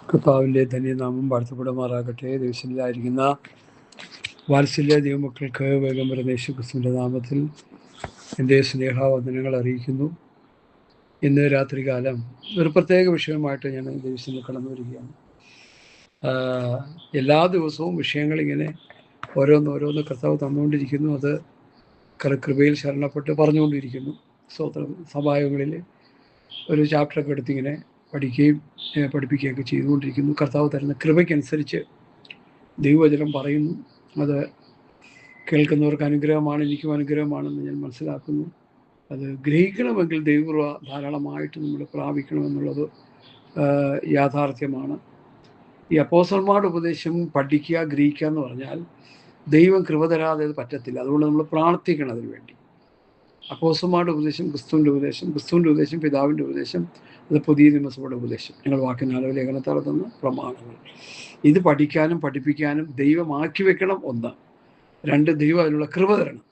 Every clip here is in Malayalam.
കർത്താവിൻ്റെ ധന്യനാമം വാഴ്ത്തപ്പെടുമാറാകട്ടെ. ദിവസത്തിലായിരിക്കുന്ന വാത്സല്യ ദൈവമക്കൾക്ക് വേഗം വരുന്ന യേശുക്രിസ്തുവിൻ്റെ നാമത്തിൽ എൻ്റെ സ്നേഹവന്ദനങ്ങൾ അറിയിക്കുന്നു. ഇന്ന് രാത്രികാലം ഒരു പ്രത്യേക വിഷയമായിട്ട് ഞാൻ ദിവസത്തിൽ കടന്നു വരികയാണ്. എല്ലാ ദിവസവും വിഷയങ്ങളിങ്ങനെ ഓരോന്നോരോന്ന് കർത്താവ് തന്നുകൊണ്ടിരിക്കുന്നു. അത് കൃപയിൽ ശരണപ്പെട്ട് പറഞ്ഞുകൊണ്ടിരിക്കുന്നു. സ്തോത്രം. സഭായങ്ങളിൽ ഒരു ചാപ്റ്ററൊക്കെ എടുത്തിങ്ങനെ പഠിക്കുകയും പഠിപ്പിക്കുകയൊക്കെ ചെയ്തുകൊണ്ടിരിക്കുന്നു. കർത്താവ് തരുന്ന കൃപയ്ക്കനുസരിച്ച് ദൈവവചനം പറയുന്നു. അത് കേൾക്കുന്നവർക്ക് അനുഗ്രഹമാണ്, എനിക്കും അനുഗ്രഹമാണെന്ന് ഞാൻ മനസ്സിലാക്കുന്നു. അത് ഗ്രഹിക്കണമെങ്കിൽ ദൈവകൃപ ധാരാളമായിട്ട് നമ്മൾ പ്രാപിക്കണമെന്നുള്ളത് യാഥാർത്ഥ്യമാണ്. ഈ അപ്പോസ്തലന്മാരുടെ ഉപദേശം പഠിക്കുക, ഗ്രഹിക്കുക എന്ന് പറഞ്ഞാൽ ദൈവം കൃപ തരാതെ അത് പറ്റത്തില്ല. അതുകൊണ്ട് നമ്മൾ പ്രാർത്ഥിക്കണം അതിനു വേണ്ടി. അപ്പോസ്തലന്മാരുടെ ഉപദേശം ക്രിസ്തുവിൻ്റെ ഉപദേശം, ക്രിസ്തുവിൻ്റെ ഉപദേശം പിതാവിൻ്റെ ഉപദേശം, അത് പുതിയ നിയമസഭയുടെ ഉപദേശം, ഞങ്ങൾ വാക്കിനാലോ ലേഖനത്താൽ തന്ന പ്രമാണങ്ങൾ. ഇത് പഠിക്കാനും പഠിപ്പിക്കാനും ദൈവമാക്കി വെക്കണം. ഒന്ന്. രണ്ട്, ദൈവം അതിനുള്ള കൃപ തരണം.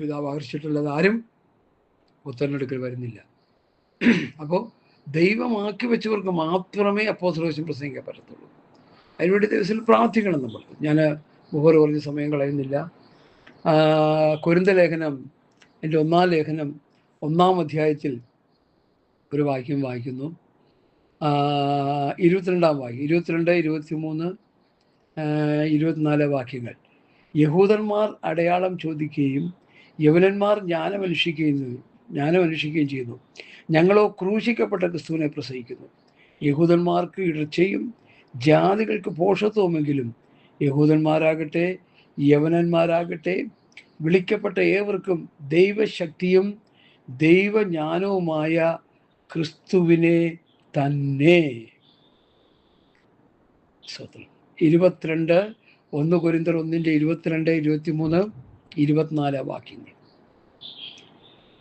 പിതാവ് ആകർഷിച്ചിട്ടുള്ളത് ആരും പുത്രനെടുക്കൽ വരുന്നില്ല. അപ്പോൾ ദൈവമാക്കി വെച്ചവർക്ക് മാത്രമേ അപ്പോസ്തലൻ പ്രസംഗിക്കാൻ പറ്റത്തുള്ളൂ. അതിനുവേണ്ടി ദിവസത്തിൽ പ്രാർത്ഥിക്കണം നമ്മൾ. ഞാൻ മുഖർ പറഞ്ഞ സമയം കളയുന്നില്ല. കൊരിന്ത ലേഖനം, എൻ്റെ 1-ാം ലേഖനം 1-ാം അധ്യായത്തിൽ ഒരു വാക്യം വായിക്കുന്നു. 22-ാം വാക്യം, 22, 23, 24 വാക്യങ്ങൾ. യഹൂദന്മാർ അടയാളം ചോദിക്കുകയും യവനന്മാർ ജ്ഞാനമന്വേഷിക്കുകയും ചെയ്യുന്നു. ഞങ്ങളോ ക്രൂശിക്കപ്പെട്ട ക്രിസ്തുവിനെ പ്രസംഗിക്കുന്നു. യഹൂദന്മാർക്ക് ഇടർച്ചയും ജാതികൾക്ക് പോഷത്വമെങ്കിലും യഹൂദന്മാരാകട്ടെ യവനന്മാരാകട്ടെ വിളിക്കപ്പെട്ട ഏവർക്കും ദൈവശക്തിയും ദൈവജ്ഞാനവുമായ ക്രിസ്തുവിനെ തന്നെ. 22, 1 കൊരിന്ത്യർ 1-22, 23, 24 വാക്യങ്ങൾ.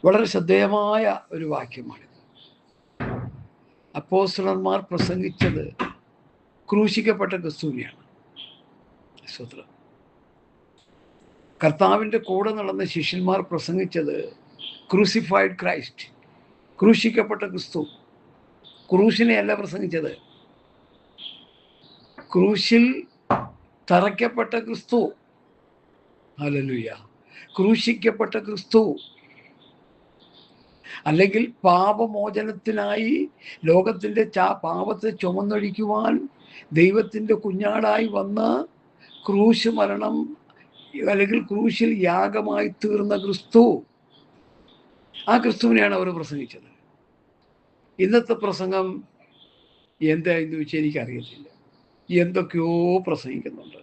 വളരെ ശ്രദ്ധേയമായ ഒരു വാക്യമാണിത്. അപ്പോസ്തലന്മാർ പ്രസംഗിച്ചത് ക്രൂശിക്കപ്പെട്ട ക്രിസ്തുവിനെയാണ്. സ്തോത്രം. കർത്താവിൻ്റെ കൂടെ നടന്ന ശിഷ്യന്മാർ പ്രസംഗിച്ചത് ക്രൂസിഫൈഡ് ക്രൈസ്റ്റ്, ക്രൂശിക്കപ്പെട്ട ക്രിസ്തു. ക്രൂശിനെയല്ല പ്രസംഗിച്ചത്, ക്രൂശിൽ തറയ്ക്കപ്പെട്ട ക്രിസ്തു. ഹല്ലേലൂയ. ക്രൂശിക്കപ്പെട്ട ക്രിസ്തു. അല്ലെങ്കിൽ പാപമോചനത്തിനായി ലോകത്തിൻ്റെ പാപത്തെ ചുമന്നൊഴിക്കുവാൻ ദൈവത്തിൻ്റെ കുഞ്ഞാടായി വന്ന ക്രൂശ് മരണം അല്ലെങ്കിൽ ക്രൂശിൽ യാഗമായി തീർന്ന ക്രിസ്തു. ആ ക്രിസ്തുവിനെയാണ് അവർ പ്രസംഗിച്ചത്. ഇന്നത്തെ പ്രസംഗം എന്തായെന്ന് ചോദിച്ചാൽ എനിക്കറിയത്തില്ല. എന്തൊക്കെയോ പ്രസംഗിക്കുന്നുണ്ട്.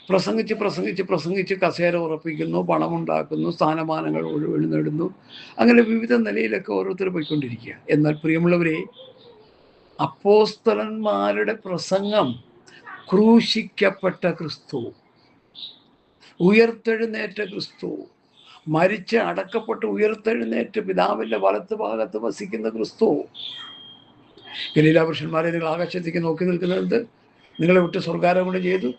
പ്രസംഗിച്ച് കസേര ഉറപ്പിക്കുന്നു, പണമുണ്ടാക്കുന്നു, സ്ഥാനമാനങ്ങൾ ഒഴിവ് നേടുന്നു. അങ്ങനെ വിവിധ നിലയിലൊക്കെ ഓരോരുത്തർ പോയിക്കൊണ്ടിരിക്കുക. എന്നാൽ പ്രിയമുള്ളവരെ, അപ്പോസ്തലന്മാരുടെ പ്രസംഗം ക്രൂശിക്കപ്പെട്ട ക്രിസ്തു, ഉയർത്തെഴുന്നേറ്റ ക്രിസ്തു, മരിച്ച് അടക്കപ്പെട്ട് ഉയർത്തെഴുന്നേറ്റ് പിതാവിൻ്റെ വലത്ത് ഭാഗത്ത് വസിക്കുന്ന ക്രിസ്തു. ഗലീലാപുരുഷന്മാരെ, നിങ്ങൾ ആകാശത്തേക്ക് നോക്കി നിൽക്കുന്നത്, നിങ്ങളെ വിട്ട് സ്വർഗാരോഹണം ചെയ്തു,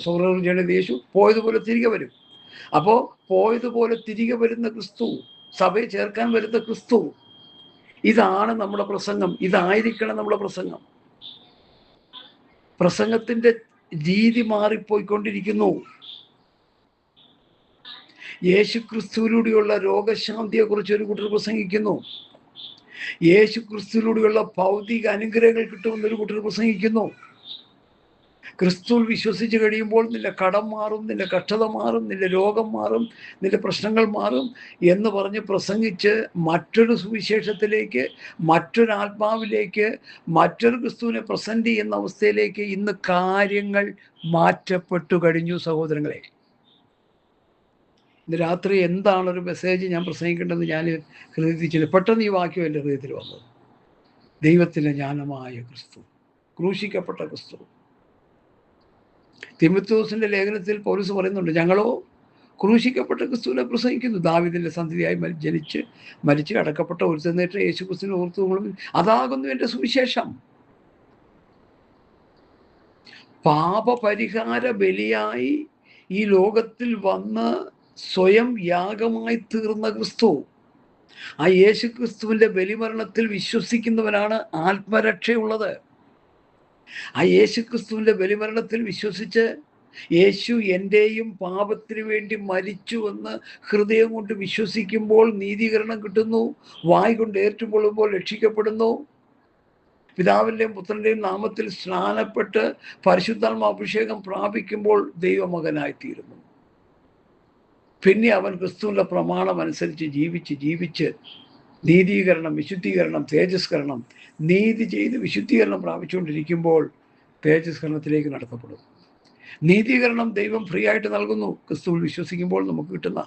സ്വർഗാരോഹണം ചെയ്യേണ്ടത് യേശു, പോയതുപോലെ തിരികെ വരും. അപ്പോൾ പോയതുപോലെ തിരികെ വരുന്ന ക്രിസ്തു, സഭയെ ചേർക്കാൻ വരുന്ന ക്രിസ്തു. ഇതാണ് നമ്മുടെ പ്രസംഗം. ഇതായിരിക്കണം നമ്മുടെ പ്രസംഗം. പ്രസംഗത്തിൻ്റെ രീതി മാറിപ്പോയിക്കൊണ്ടിരിക്കുന്നു. യേശു ക്രിസ്തുവിലൂടെയുള്ള രോഗശാന്തിയെക്കുറിച്ച് ഒരു കൂട്ടർ പ്രസംഗിക്കുന്നു. യേശു ക്രിസ്തുവിലൂടെയുള്ള ഭൗതിക അനുഗ്രഹങ്ങൾ കിട്ടുമെന്നൊരു കൂട്ടർ പ്രസംഗിക്കുന്നു. ക്രിസ്തുവിൽ വിശ്വസിച്ച് കഴിയുമ്പോൾ നിന്റെ കടം മാറും, നിന്റെ കഷ്ടത മാറും, നിന്റെ രോഗം മാറും, നിന്റെ പ്രശ്നങ്ങൾ മാറും എന്ന് പറഞ്ഞ് പ്രസംഗിച്ച് മറ്റൊരു സുവിശേഷത്തിലേക്ക്, മറ്റൊരു ആത്മാവിലേക്ക്, മറ്റൊരു ക്രിസ്തുവിനെ പ്രസന്റ് ചെയ്യുന്ന അവസ്ഥയിലേക്ക് ഇന്ന് കാര്യങ്ങൾ മാറ്റപ്പെട്ടു കഴിഞ്ഞു സഹോദരങ്ങളെ. ഇന്ന് രാത്രി എന്താണൊരു മെസ്സേജ് ഞാൻ പ്രസംഗിക്കേണ്ടതെന്ന് ഞാൻ ഹൃദയത്തിൽ, പെട്ടെന്ന് ഈ വാക്യം എൻ്റെ ഹൃദയത്തിൽ വന്നത്. ദൈവത്തിൻ്റെ ജ്ഞാനമായ ക്രിസ്തു, ക്രൂശിക്കപ്പെട്ട ക്രിസ്തു. തിമോഥെയോസിൻ്റെ ലേഖനത്തിൽ പൗലോസ് പറയുന്നുണ്ട്, ഞങ്ങളോ ക്രൂശിക്കപ്പെട്ട ക്രിസ്തുവിനെ പ്രസംഗിക്കുന്നു. ദാവീദിൻ്റെ സന്തതിയായി മരിച്ച് അടക്കപ്പെട്ട ഉയർത്തെഴുന്നേറ്റ യേശു ക്രിസ്തുവിനെ ഓർത്തു, അതാകുന്നു എൻ്റെ സുവിശേഷം. പാപപരിഹാര ബലിയായി ഈ ലോകത്തിൽ വന്ന് സ്വയം യാഗമായി തീർന്ന ക്രിസ്തു, ആ യേശു ക്രിസ്തുവിൻ്റെ ബലിമരണത്തിൽ വിശ്വസിക്കുന്നവനാണ് ആത്മരക്ഷയുള്ളത്. ആ യേശു ക്രിസ്തുവിൻ്റെ ബലിമരണത്തിൽ വിശ്വസിച്ച് യേശു എൻ്റെയും പാപത്തിന് വേണ്ടി മരിച്ചുവെന്ന് ഹൃദയം കൊണ്ട് വിശ്വസിക്കുമ്പോൾ നീതീകരണം കിട്ടുന്നു. വായ് കൊണ്ട് ഏറ്റുകൊള്ളുമ്പോൾ രക്ഷിക്കപ്പെടുന്നു. പിതാവിൻ്റെയും പുത്രൻ്റെയും നാമത്തിൽ സ്നാനപ്പെട്ട് പരിശുദ്ധാത്മാഭിഷേകം പ്രാപിക്കുമ്പോൾ ദൈവമകനായിത്തീരുന്നു. പിന്നെ അവൻ ക്രിസ്തുവിൻ്റെ പ്രമാണം അനുസരിച്ച് ജീവിച്ച് നീതീകരണം, വിശുദ്ധീകരണം, തേജസ്കരണം, നീതി ചെയ്ത് വിശുദ്ധീകരണം പ്രാപിച്ചുകൊണ്ടിരിക്കുമ്പോൾ തേജസ്കരണത്തിലേക്ക് നടത്തപ്പെടും. നീതീകരണം ദൈവം ഫ്രീ ആയിട്ട് നൽകുന്നു. ക്രിസ്തുവിൽ വിശ്വസിക്കുമ്പോൾ നമുക്ക് കിട്ടുന്ന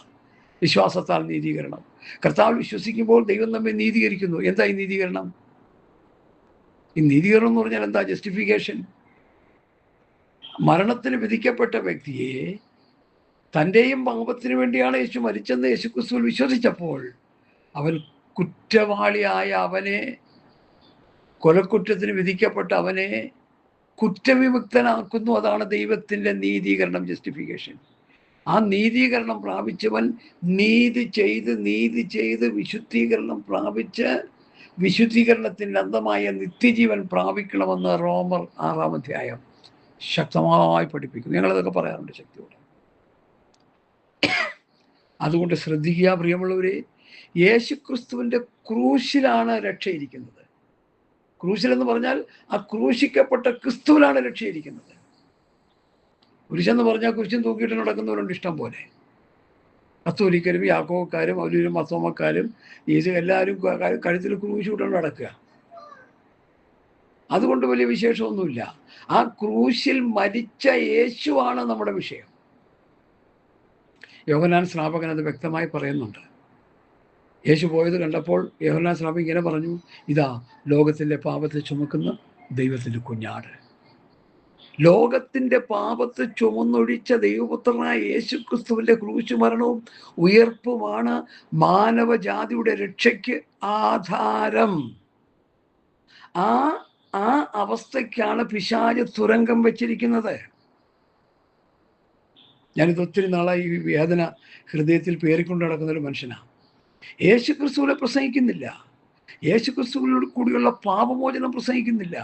വിശ്വാസത്താൽ നീതീകരണം. കർത്താവിൽ വിശ്വസിക്കുമ്പോൾ ദൈവം നമ്മെ നീതീകരിക്കുന്നു. എന്താ ഈ നീതീകരണം? ഈ നീതീകരണം എന്ന് പറഞ്ഞാൽ എന്താ? ജസ്റ്റിഫിക്കേഷൻ. മരണത്തിന് വിധിക്കപ്പെട്ട വ്യക്തിയെ തൻ്റെയും പാപത്തിന് വേണ്ടിയാണ് യേശു മരിച്ചെന്ന് യേശു ക്രിസ്തുവിൽ വിശ്വസിച്ചപ്പോൾ അവൻ കുറ്റവാളിയായ അവനെ, കൊലക്കുറ്റത്തിന് വിധിക്കപ്പെട്ട അവനെ കുറ്റവിമുക്തനാക്കുന്നു. അതാണ് ദൈവത്തിൻ്റെ നീതീകരണം, ജസ്റ്റിഫിക്കേഷൻ. ആ നീതീകരണം പ്രാപിച്ചവൻ നീതി ചെയ്ത് വിശുദ്ധീകരണം പ്രാപിച്ച് വിശുദ്ധീകരണത്തിൻ്റെ അന്തമായ നിത്യജീവൻ പ്രാപിക്കണമെന്ന് റോമർ 6-ാം അധ്യായം ശക്തമായി പഠിപ്പിക്കുന്നു. ഞങ്ങളതൊക്കെ പറയാറുണ്ട് ശക്തിയോടെ. അതുകൊണ്ട് ശ്രദ്ധിക്കുക പ്രിയമുള്ളവരെ, യേശുക്രിസ്തുവിൻ്റെ ക്രൂശിലാണ് രക്ഷയിരിക്കുന്നത്. ക്രൂശിലെന്ന് പറഞ്ഞാൽ ആ ക്രൂശിക്കപ്പെട്ട ക്രിസ്തുവിലാണ് രക്ഷയിരിക്കുന്നത്. കുരിശെന്ന് പറഞ്ഞാൽ കുരിശും തൂക്കിയിട്ട് നടക്കുന്നവരുണ്ട് ഇഷ്ടം പോലെ. കത്തോലിക്കരും യാക്കോക്കാരും അവരും മത്തോമക്കാരും എല്ലാവരും കഴുത്തിൽ ക്രൂശ് ഇട്ടുകൊണ്ട് നടക്കുക. അതുകൊണ്ട് വലിയ വിശേഷമൊന്നുമില്ല. ആ ക്രൂശിൽ മരിച്ച യേശുവാണ് നമ്മുടെ വിഷയം. യോഹന്നാൻ സ്നാപകൻ അത് വ്യക്തമായി പറയുന്നുണ്ട്. യേശു പോയത് കണ്ടപ്പോൾ യോഹന്നാൻ സ്നാപകൻ ഇങ്ങനെ പറഞ്ഞു, ഇതാ ലോകത്തിൻ്റെ പാപത്തെ ചുമക്കുന്ന ദൈവത്തിൻ്റെ കുഞ്ഞാട്. ലോകത്തിൻ്റെ പാപത്തെ ചുമന്നൊഴിച്ച ദൈവപുത്രനായ യേശു ക്രിസ്തുവിൻ്റെ ക്രൂശ് മരണവും ഉയർപ്പുമാണ് മാനവജാതിയുടെ രക്ഷയ്ക്ക് ആധാരം. ആ അവസ്ഥയ്ക്കാണ് പിശാച് തുരങ്കം വെച്ചിരിക്കുന്നത്. ഞാനിത് ഒത്തിരി നാളായി ഈ വേദന ഹൃദയത്തിൽ പേറിക്കൊണ്ട് നടക്കുന്നൊരു മനുഷ്യനാണ്. യേശു ക്രിസ്തുവിനെ പ്രസംഗിക്കുന്നില്ല. യേശു ക്രിസ്തുവിനോട് കൂടിയുള്ള പാപമോചനം പ്രസംഗിക്കുന്നില്ല.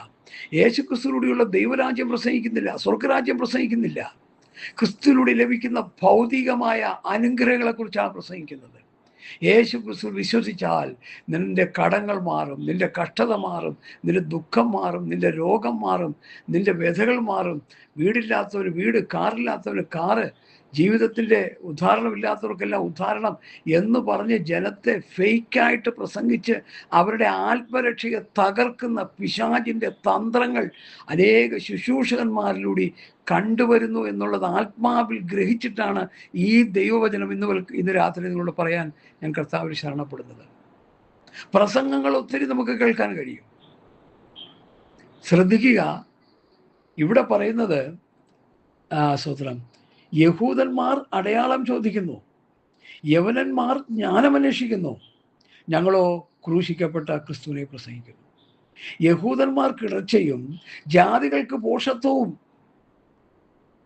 യേശു ക്രിസ്തുവിലൂടെയുള്ള ദൈവരാജ്യം പ്രസംഗിക്കുന്നില്ല. സ്വർഗരാജ്യം പ്രസംഗിക്കുന്നില്ല. ക്രിസ്തുവിലൂടെ ലഭിക്കുന്ന ഭൗതികമായ അനുഗ്രഹങ്ങളെക്കുറിച്ചാണ് പ്രസംഗിക്കുന്നത്. യേശു ക്രിസ്തു വിശ്വസിച്ചാൽ നിന്റെ കടങ്ങൾ മാറും, നിന്റെ കഷ്ടത മാറും, നിന്റെ ദുഃഖം മാറും, നിന്റെ രോഗം മാറും, നിന്റെ വ്യഥകൾ മാറും. വീടില്ലാത്തവന് വീട്, കാറില്ലാത്തവന് കാറ്, ജീവിതത്തിൻ്റെ ഉദാഹരണമില്ലാത്തവർക്കെല്ലാം ഉദാഹരണം എന്ന് പറഞ്ഞ് ജനത്തെ ഫേക്കായിട്ട് പ്രസംഗിച്ച് അവരുടെ ആത്മരക്ഷയെ തകർക്കുന്ന പിശാചിൻ്റെ തന്ത്രങ്ങൾ അനേക ശുശ്രൂഷകന്മാരിലൂടെ കണ്ടുവരുന്നു എന്നുള്ളത് ആത്മാവിൽ ഗ്രഹിച്ചിട്ടാണ് ഈ ദൈവവചനം ഇന്ന് രാത്രി നിങ്ങളോട് പറയാൻ ഞാൻ കർത്താവിൽ ശരണപ്പെടുന്നത്. പ്രസംഗങ്ങൾ ഒത്തിരി നമുക്ക് കേൾക്കാൻ കഴിയും. ശ്രദ്ധിക്കുക, ഇവിടെ പറയുന്നത് സ്തോത്രം, യഹൂദന്മാർ അടയാളം ചോദിക്കുന്നു, യവനന്മാർ ജ്ഞാനമന്വേഷിക്കുന്നു, ഞങ്ങളോ ക്രൂശിക്കപ്പെട്ട ക്രിസ്തുവിനെ പ്രസംഗിക്കുന്നു. യഹൂദന്മാർക്ക് ഇടർച്ചയും ജാതികൾക്ക് പോഷത്വവും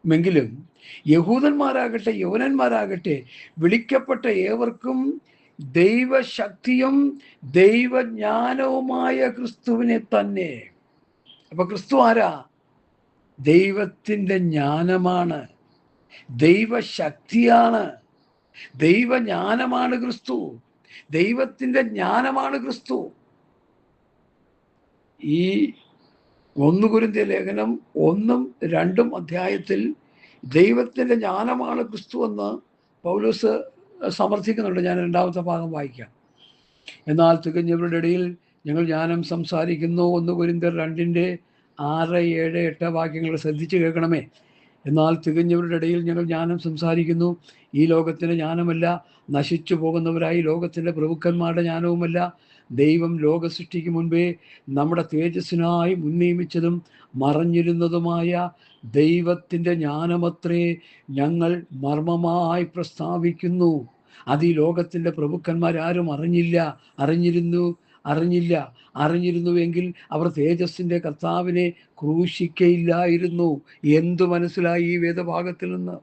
എങ്കിലും യഹൂദന്മാരാകട്ടെ യവനന്മാരാകട്ടെ വിളിക്കപ്പെട്ട ഏവർക്കും ദൈവശക്തിയും ദൈവജ്ഞാനവുമായ ക്രിസ്തുവിനെ തന്നെ. അപ്പൊ ക്രിസ്തു ആരാ? ദൈവത്തിൻ്റെ ജ്ഞാനമാണ്, ദൈവശക്തിയാണ്, ദൈവജ്ഞാനമാണ് ക്രിസ്തു, ദൈവത്തിൻ്റെ ജ്ഞാനമാണ് ക്രിസ്തു. ഈ 1 കൊരിന്ത്യർ ലേഖനം 1-2 അധ്യായത്തിൽ ദൈവത്തിൻ്റെ ജ്ഞാനമാണ് ക്രിസ്തു എന്ന് പൗലോസ് സമർത്ഥിക്കുന്നുണ്ട്. ഞാൻ 2ാമത്തെ ഭാഗം വായിക്കാം. എന്നാൽ തികഞ്ഞവരുടെ ഇടയിൽ ഞങ്ങൾ ജ്ഞാനം സംസാരിക്കുന്നു. 1 കൊരിന്ത്യർ 2:6, 7, 8 വാക്യങ്ങൾ ശ്രദ്ധിച്ച് കേൾക്കണമേ. എന്നാൽ തികഞ്ഞവരുടെ ഇടയിൽ ഞങ്ങൾ ജ്ഞാനം സംസാരിക്കുന്നു, ഈ ലോകത്തിൻ്റെ ജ്ഞാനമല്ല, നശിച്ചു പോകുന്നവരായി ലോകത്തിൻ്റെ പ്രഭുക്കന്മാരുടെ ജ്ഞാനവുമല്ല, ദൈവം ലോക സൃഷ്ടിക്ക് മുൻപേ നമ്മുടെ തേജസ്സിനായി മുൻനിയമിച്ചതും മറഞ്ഞിരുന്നതുമായ ദൈവത്തിൻ്റെ ജ്ഞാനമത്രേ ഞങ്ങൾ മർമ്മമായി പ്രസ്താവിക്കുന്നു. അത് ഈ ലോകത്തിൻ്റെ പ്രഭുക്കന്മാരാരും അറിഞ്ഞിരുന്നുവെങ്കിൽ അവർ തേജസ്സിൻ്റെ കർത്താവിനെ ക്രൂശിക്കയില്ലായിരുന്നു. എന്തു മനസ്സിലായി ഈ വേദഭാഗത്തിൽ നിന്ന്?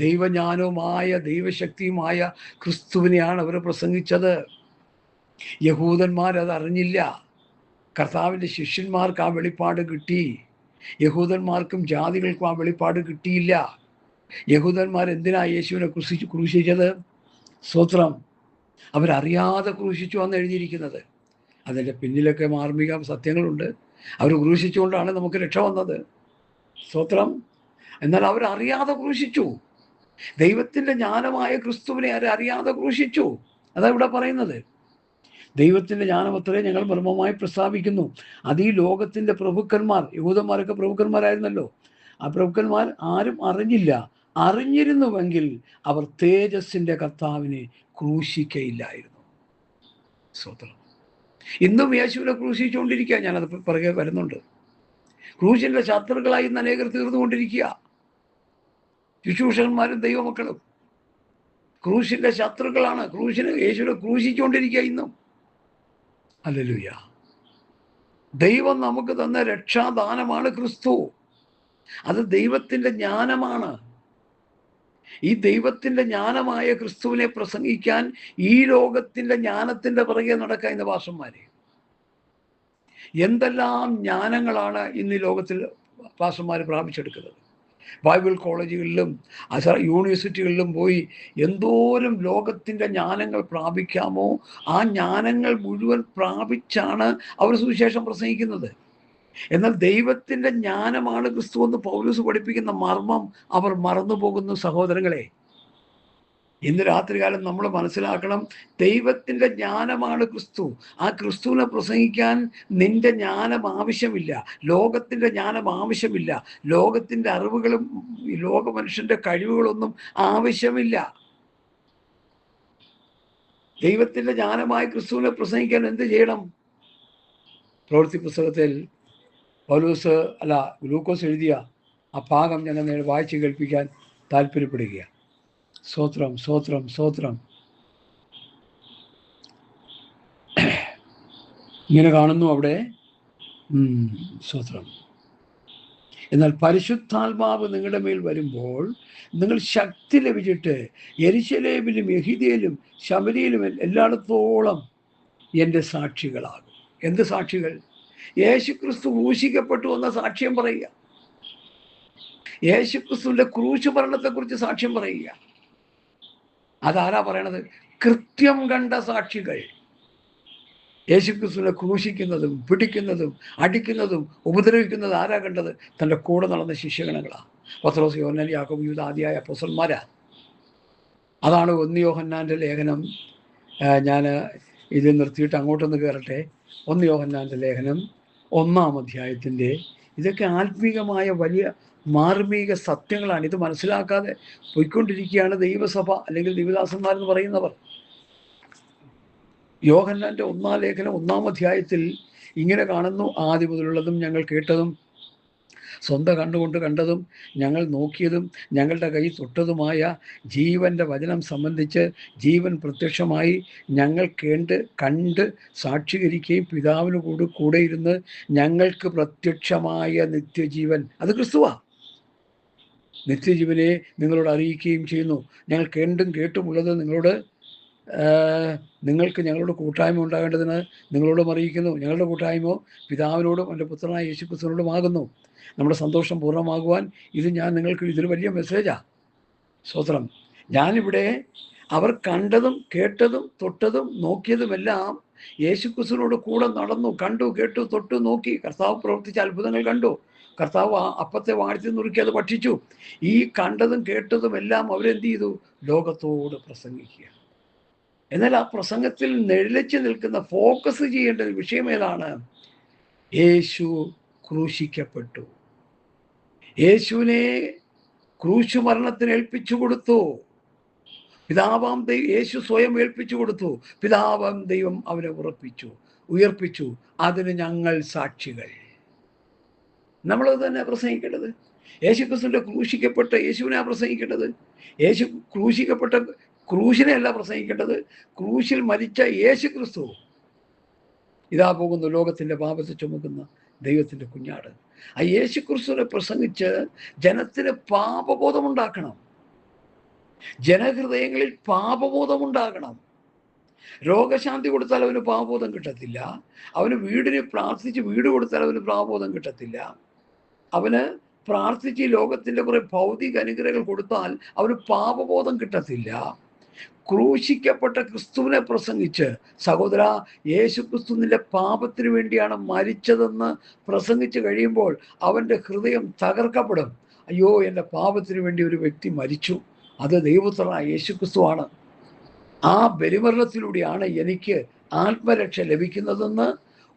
ദൈവജ്ഞാനവുമായ ദൈവശക്തിയുമായ ക്രിസ്തുവിനെയാണ് അവർ പ്രസംഗിച്ചത്. യഹൂദന്മാരത് അറിഞ്ഞില്ല. കർത്താവിൻ്റെ ശിഷ്യന്മാർക്ക് ആ വെളിപ്പാട് കിട്ടി. യഹൂദന്മാർക്കും ജാതികൾക്കും ആ വെളിപ്പാട് കിട്ടിയില്ല. യഹൂദന്മാർ എന്തിനാ യേശുവിനെ ക്രൂശിച്ചത്? സ്തോത്രം. അവരറിയാതെ ക്രൂശിച്ചു എന്ന് എഴുതിയിരിക്കുന്നത്. അതിൻ്റെ പിന്നിലൊക്കെ മാർമിക സത്യങ്ങളുണ്ട്. അവർ ക്രൂശിച്ചുകൊണ്ടാണ് നമുക്ക് രക്ഷ വന്നത്. സ്തോത്രം. എന്നാൽ അവരറിയാതെ ക്രൂശിച്ചു. ദൈവത്തിൻ്റെ ജ്ഞാനമായ ക്രിസ്തുവിനെ അറിയാതെ ക്രൂശിച്ചു. അതാ ഇവിടെ പറയുന്നത്. ദൈവത്തിൻ്റെ ജ്ഞാനമത്രേ ഞങ്ങൾ മർമ്മമായി പ്രസ്താവിക്കുന്നു. അത് ഈ ലോകത്തിൻ്റെ പ്രഭുക്കന്മാർ, യഹൂദന്മാരൊക്കെ പ്രഭുക്കന്മാരായിരുന്നല്ലോ, ആ പ്രഭുക്കന്മാർ ആരും അറിഞ്ഞില്ല. അറിഞ്ഞിരുന്നുവെങ്കിൽ അവർ തേജസ്സിൻ്റെ കർത്താവിനെ ക്രൂശിക്കയില്ലായിരുന്നു. സ്തോത്രം. ഇന്നും യേശുവിനെ ക്രൂശിച്ചുകൊണ്ടിരിക്കുക. ഞാനത് പിറകെ വരുന്നുണ്ട്. ക്രൂശിൻ്റെ ശത്രുക്കളായി ഇന്ന് അനേകർ തീർന്നുകൊണ്ടിരിക്കുക. ശുശ്രൂഷകന്മാരും ദൈവമക്കളും ക്രൂശിൻ്റെ ശത്രുക്കളാണ്. യേശുവിനെ ക്രൂശിച്ചുകൊണ്ടിരിക്കുക ഇന്നും. ഹല്ലേലൂയ. ദൈവം നമുക്ക് തന്ന രക്ഷാദാനമാണ് ക്രിസ്തു. അത് ദൈവത്തിൻ്റെ ജ്ഞാനമാണ്. ഈ ദൈവത്തിൻ്റെ ജ്ഞാനമായ ക്രിസ്തുവിനെ പ്രസംഗിക്കാൻ ഈ ലോകത്തിൻ്റെ ജ്ഞാനത്തിൻ്റെ പുറകെ നടക്കുക ഇന്ന് പാസ്റ്റർമാരെ. എന്തെല്ലാം ജ്ഞാനങ്ങളാണ് ഇന്ന് ഈ ലോകത്തിൽ പാസ്റ്റർമാർ പ്രാപിച്ചെടുക്കുന്നത്. ബൈബിൾ കോളേജുകളിലും യൂണിവേഴ്സിറ്റികളിലും പോയി എന്തോരം ലോകത്തിൻ്റെ ജ്ഞാനങ്ങൾ പ്രാപിക്കാമോ ആ ജ്ഞാനങ്ങൾ മുഴുവൻ പ്രാപിച്ചാണ് അവർ സുവിശേഷം പ്രസംഗിക്കുന്നത്. എന്നാൽ ദൈവത്തിൻ്റെ ജ്ഞാനമാണ് ക്രിസ്തു എന്ന് പൗലോസ് പഠിപ്പിക്കുന്ന മർമ്മം അവർ മറന്നുപോകുന്നു. സഹോദരങ്ങളെ, ഇന്ന് രാത്രികാലം നമ്മൾ മനസ്സിലാക്കണം, ദൈവത്തിൻ്റെ ജ്ഞാനമാണ് ക്രിസ്തു. ആ ക്രിസ്തുവിനെ പ്രസംഗിക്കാൻ നിന്റെ ജ്ഞാനം ആവശ്യമില്ല, ലോകത്തിൻ്റെ ജ്ഞാനം ആവശ്യമില്ല, ലോകത്തിൻ്റെ അറിവുകളും ലോക മനുഷ്യൻ്റെ കഴിവുകളൊന്നും ആവശ്യമില്ല. ദൈവത്തിൻ്റെ ജ്ഞാനമായ ക്രിസ്തുവിനെ പ്രസംഗിക്കാൻ എന്ത് ചെയ്യണം? പ്രവൃത്തി പുസ്തകത്തിൽ ലൂക്കോസ് എഴുതിയ ആ ഭാഗം ഞാൻ വായിച്ച് കേൾപ്പിക്കാൻ താല്പര്യപ്പെടുകയാണ്. സ്തോത്രം, സ്തോത്രം, സ്തോത്രം. ഇങ്ങനെ കാണുന്നു അവിടെ. സ്തോത്രം. എന്നാൽ പരിശുദ്ധാത്മാവ് നിങ്ങളുടെ മേൽ വരുമ്പോൾ നിങ്ങൾ ശക്തി ലഭിച്ചിട്ട് യെരുശലേമിലും യഹൂദയിലും ശമര്യയിലും എല്ലായിടത്തോളം എൻ്റെ സാക്ഷികളാകും. എന്ത് സാക്ഷികൾ? യേശുക്രിസ്തു ക്രൂശിക്കപ്പെട്ടു എന്ന സാക്ഷ്യം പറയുക. യേശുക്രിസ്തുവിൻ്റെ ക്രൂശ് മരണത്തെക്കുറിച്ച് സാക്ഷ്യം പറയുക. അതാരാ പറയണത്? കൃത്യം കണ്ട സാക്ഷികൾ. യേശുക്രിസ്തുവിനെ ക്രൂശിക്കുന്നതും പിടിക്കുന്നതും അടിക്കുന്നതും ഉപദ്രവിക്കുന്നതും ആരാ കണ്ടത്? തൻ്റെ കൂടെ നടന്ന ശിഷ്യഗണങ്ങളാണ്. പത്രോസ്, യോഹന്നാൻ, യാക്കോബ്, യൂദാ, ആദിയായ അപ്പോസ്തലന്മാരാ. അതാണ് 1 യോഹന്നാൻ്റെ ലേഖനം. ഞാൻ ഇത് നിർത്തിയിട്ട് അങ്ങോട്ടൊന്ന് കയറട്ടെ. 1 യോഹന്നാൻ്റെ ലേഖനം 1-ാം അധ്യായത്തിൻ്റെ ഇതൊക്കെ ആത്മീകമായ വലിയ മാർമിക സത്യങ്ങളാണ്. ഇത് മനസ്സിലാക്കാതെ പോയിക്കൊണ്ടിരിക്കുകയാണ് ദൈവസഭ അല്ലെങ്കിൽ ദൈവദാസന്മാരെന്ന് പറയുന്നവർ. യോഹന്നാൻ്റെ 1-ാം ലേഖനം 1-ാം അധ്യായത്തിൽ ഇങ്ങനെ കാണുന്നു: ആദ്യം മുതലുള്ളതും ഞങ്ങൾ കേട്ടതും സ്വന്തം കണ്ണുകൊണ്ട് കണ്ടതും ഞങ്ങൾ നോക്കിയതും ഞങ്ങളുടെ കൈ തൊട്ടതുമായ ജീവൻ്റെ വചനം സംബന്ധിച്ച് ജീവൻ പ്രത്യക്ഷമായി ഞങ്ങൾ കണ്ട് സാക്ഷീകരിക്കുകയും പിതാവിന് കൂടെ ഇരുന്ന് ഞങ്ങൾക്ക് പ്രത്യക്ഷമായ നിത്യജീവൻ, അത് ക്രിസ്തുവാ, നിത്യജീവനെ നിങ്ങളോട് അറിയിക്കുകയും ചെയ്യുന്നു. ഞങ്ങൾ കേട്ടുമുള്ളത് നിങ്ങൾക്ക് ഞങ്ങളോട് കൂട്ടായ്മ ഉണ്ടാകേണ്ടതിന് നിങ്ങളോടും അറിയിക്കുന്നു. ഞങ്ങളുടെ കൂട്ടായ്മ പിതാവിനോടും എൻ്റെ പുത്രനായ യേശുക്രിസ്തുവിനോടും ആകുന്നു. നമ്മുടെ സന്തോഷം പൂർണ്ണമാകുവാൻ ഇതൊരു വലിയ മെസ്സേജാണ്. സ്തോത്രം. ഞാനിവിടെ അവർ കണ്ടതും കേട്ടതും തൊട്ടതും നോക്കിയതുമെല്ലാം യേശുക്രിസ്തുവിനോട് കൂടെ നടന്നു, കണ്ടു, കേട്ടു, തൊട്ടു, നോക്കി. കർത്താവ് പ്രവർത്തിച്ച അത്ഭുതങ്ങൾ കണ്ടു. കർത്താവ് അപ്പത്തെ വാഴ്ത്തി നുറുക്കി അത് ഭക്ഷിച്ചു. ഈ കണ്ടതും കേട്ടതും എല്ലാം അവരെന്ത് ചെയ്തു? ലോകത്തോട് പ്രസംഗിക്കുക. എന്നാൽ ആ പ്രസംഗത്തിൽ നിഴലിച്ച് നിൽക്കുന്ന, ഫോക്കസ് ചെയ്യേണ്ട വിഷയം ഏതാണ്? യേശു ക്രൂശിക്കപ്പെട്ടു. യേശുവിനെ ക്രൂശ് മരണത്തിന് ഏൽപ്പിച്ചു കൊടുത്തു. പിതാവാം യേശു സ്വയം ഏൽപ്പിച്ചു കൊടുത്തു. പിതാവാം ദൈവം അവനെ ഉയർപ്പിച്ചു. അതിന് ഞങ്ങൾ സാക്ഷികൾ. നമ്മളത് തന്നെ പ്രസംഗിക്കേണ്ടത്. യേശുക്രിസ്തുവിൻ്റെ ക്രൂശിക്കപ്പെട്ട യേശുവിനെ പ്രസംഗിക്കേണ്ടത്. യേശു ക്രൂശിക്കപ്പെട്ട ക്രൂശിനെ അല്ല പ്രസംഗിക്കേണ്ടത്, ക്രൂശിൽ മരിച്ച യേശുക്രിസ്തു. ഇതാ പോകുന്നു ലോകത്തിൻ്റെ പാപത്തെ ചുമക്കുന്ന ദൈവത്തിൻ്റെ കുഞ്ഞാട്. ആ യേശുക്രിസ്തുവിനെ പ്രസംഗിച്ച് ജനത്തിന് പാപബോധമുണ്ടാക്കണം. ജനഹൃദയങ്ങളിൽ പാപബോധമുണ്ടാകണം. രോഗശാന്തി കൊടുത്താൽ അവന് പാപബോധം കിട്ടത്തില്ല. അവന് വീടിന് പ്രാർത്ഥിച്ച് വീട് കൊടുത്താൽ അവന് പാപബോധം കിട്ടത്തില്ല. അവന് പ്രാർത്ഥിച്ച് ഈ ലോകത്തിൻ്റെ കുറേ ഭൗതിക അനുഗ്രഹങ്ങൾ കൊടുത്താൽ അവന് പാപബോധം കിട്ടത്തില്ല. ക്രൂശിക്കപ്പെട്ട ക്രിസ്തുവിനെ പ്രസംഗിച്ച്, സഹോദര, യേശു ക്രിസ്തു നിന്റെ പാപത്തിന് വേണ്ടിയാണ് മരിച്ചതെന്ന് പ്രസംഗിച്ച് കഴിയുമ്പോൾ അവൻ്റെ ഹൃദയം തകർക്കപ്പെടും. അയ്യോ, എൻ്റെ പാപത്തിന് വേണ്ടി ഒരു വ്യക്തി മരിച്ചു, അത് ദൈവപുത്രനായ യേശു ക്രിസ്തുവാണ്. ആ ബലിമരണത്തിലൂടെയാണ് എനിക്ക് ആത്മരക്ഷ ലഭിക്കുന്നതെന്ന്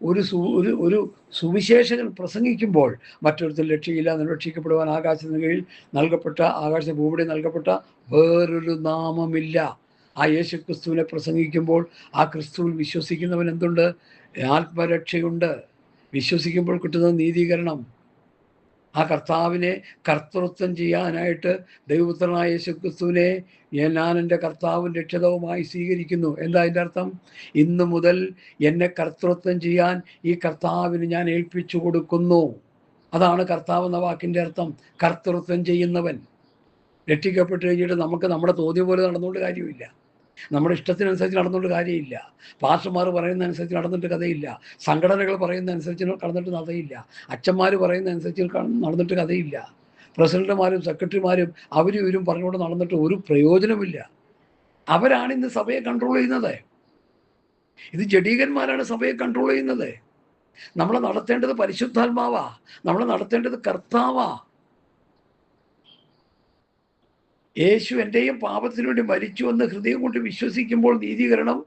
ഒരു സുവിശേഷകൻ പ്രസംഗിക്കുമ്പോൾ മറ്റൊരുത്തർ രക്ഷയില്ല, രക്ഷിക്കപ്പെടുവാൻ ആകാശത്തിന് കീഴിൽ നൽകപ്പെട്ട, ആകാശ ഭൂമിയുടെ നൽകപ്പെട്ട വേറൊരു നാമമില്ല. ആ യേശു ക്രിസ്തുവിനെ പ്രസംഗിക്കുമ്പോൾ ആ ക്രിസ്തുവിൽ വിശ്വസിക്കുന്നവൻ എന്തുണ്ട്? ആത്മരക്ഷയുണ്ട്. വിശ്വസിക്കുമ്പോൾ കിട്ടുന്ന നീതീകരണം. ആ കർത്താവിനെ കർത്തൃത്വം ചെയ്യാനായിട്ട് ദൈവപുത്രനായ യേശു ക്രിസ്തുവിനെ ഞാൻ എൻ്റെ കർത്താവും രക്ഷിതാവുമായി സ്വീകരിക്കുന്നു. എന്താ അതിൻ്റെ അർത്ഥം? ഇന്നു മുതൽ എന്നെ കർത്തൃത്വം ചെയ്യാൻ ഈ കർത്താവിന് ഞാൻ ഏൽപ്പിച്ചു കൊടുക്കുന്നു. അതാണ് കർത്താവ് എന്ന വാക്കിൻ്റെ അർത്ഥം. കർത്തൃത്വം ചെയ്യുന്നവൻ. രക്ഷിക്കപ്പെട്ട് കഴിഞ്ഞിട്ട് നമുക്ക് നമ്മുടെ തോന്നിയ പോലെ നടന്നുകൊണ്ട് കാര്യമില്ല. നമ്മുടെ ഇഷ്ടത്തിനനുസരിച്ച് നടന്നുകൊണ്ട് കാര്യമില്ല. പാസ്റ്റർമാർ പറയുന്ന അനുസരിച്ച് നടന്നിട്ട് കഥയില്ല. സംഘടനകൾ പറയുന്ന അനുസരിച്ച് നടന്നിട്ട് കഥയില്ല. അച്ഛന്മാർ പറയുന്ന അനുസരിച്ച് നടന്നിട്ട് കഥയില്ല. പ്രസിഡന്റുമാരും സെക്രട്ടറിമാരും അവരും ഇവരും പറഞ്ഞുകൊണ്ട് നടന്നിട്ട് ഒരു പ്രയോജനമില്ല. അവരാണ് ഇന്ന് സഭയെ കൺട്രോൾ ചെയ്യുന്നത്. ഇത് ജഡീകന്മാരാണ് സഭയെ കൺട്രോൾ ചെയ്യുന്നത്. നമ്മളെ നടത്തേണ്ടത് പരിശുദ്ധാത്മാവാ. നമ്മളെ നടത്തേണ്ടത് കർത്താവാ. യേശു എൻ്റെയും പാപത്തിനു വേണ്ടി മരിച്ചു എന്ന് ഹൃദയം കൊണ്ട് വിശ്വസിക്കുമ്പോൾ നീതീകരണം.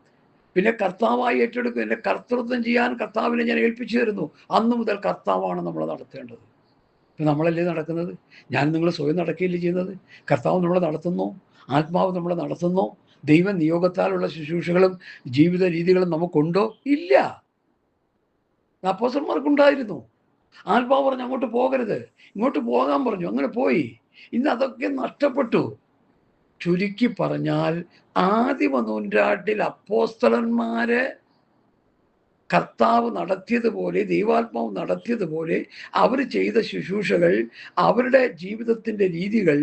പിന്നെ കർത്താവായി ഏറ്റെടുക്കും. എന്നെ കർത്തൃത്വം ചെയ്യാൻ കർത്താവിനെ ഞാൻ ഏൽപ്പിച്ചു തരുന്നു. അന്നു മുതൽ കർത്താവാണ് നമ്മളെ നടത്തേണ്ടത്. ഇപ്പം നമ്മളല്ലേ നടക്കുന്നത്? ഞാൻ നിങ്ങൾ സ്വയം നടക്കുകയല്ലേ ചെയ്യുന്നത്? കർത്താവ് നമ്മളെ നടത്തുന്നു, ആത്മാവ് നമ്മളെ നടത്തുന്നു. ദൈവ നിയോഗത്താലുള്ള ശുശ്രൂഷകളും ജീവിത രീതികളും നമുക്കുണ്ടോ? ഇല്ല. അപ്പോസ്തലന്മാർക്കുണ്ടായിരുന്നു. ആത്മാവ് പറഞ്ഞു അങ്ങോട്ട് പോകരുത്, ഇങ്ങോട്ട് പോകാൻ പറഞ്ഞു, അങ്ങനെ പോയി. ഇന്ന് അതൊക്കെ നഷ്ടപ്പെട്ടു. ചുരുക്കി പറഞ്ഞാൽ ആദിമ നൂറ്റാണ്ടിൽ അപ്പോസ്തലന്മാരെ കർത്താവ് നടത്തിയതുപോലെ, ദൈവാത്മാവ് നടത്തിയതുപോലെ അവർ ചെയ്ത ശുശ്രൂഷകൾ, അവരുടെ ജീവിതത്തിൻ്റെ രീതികൾ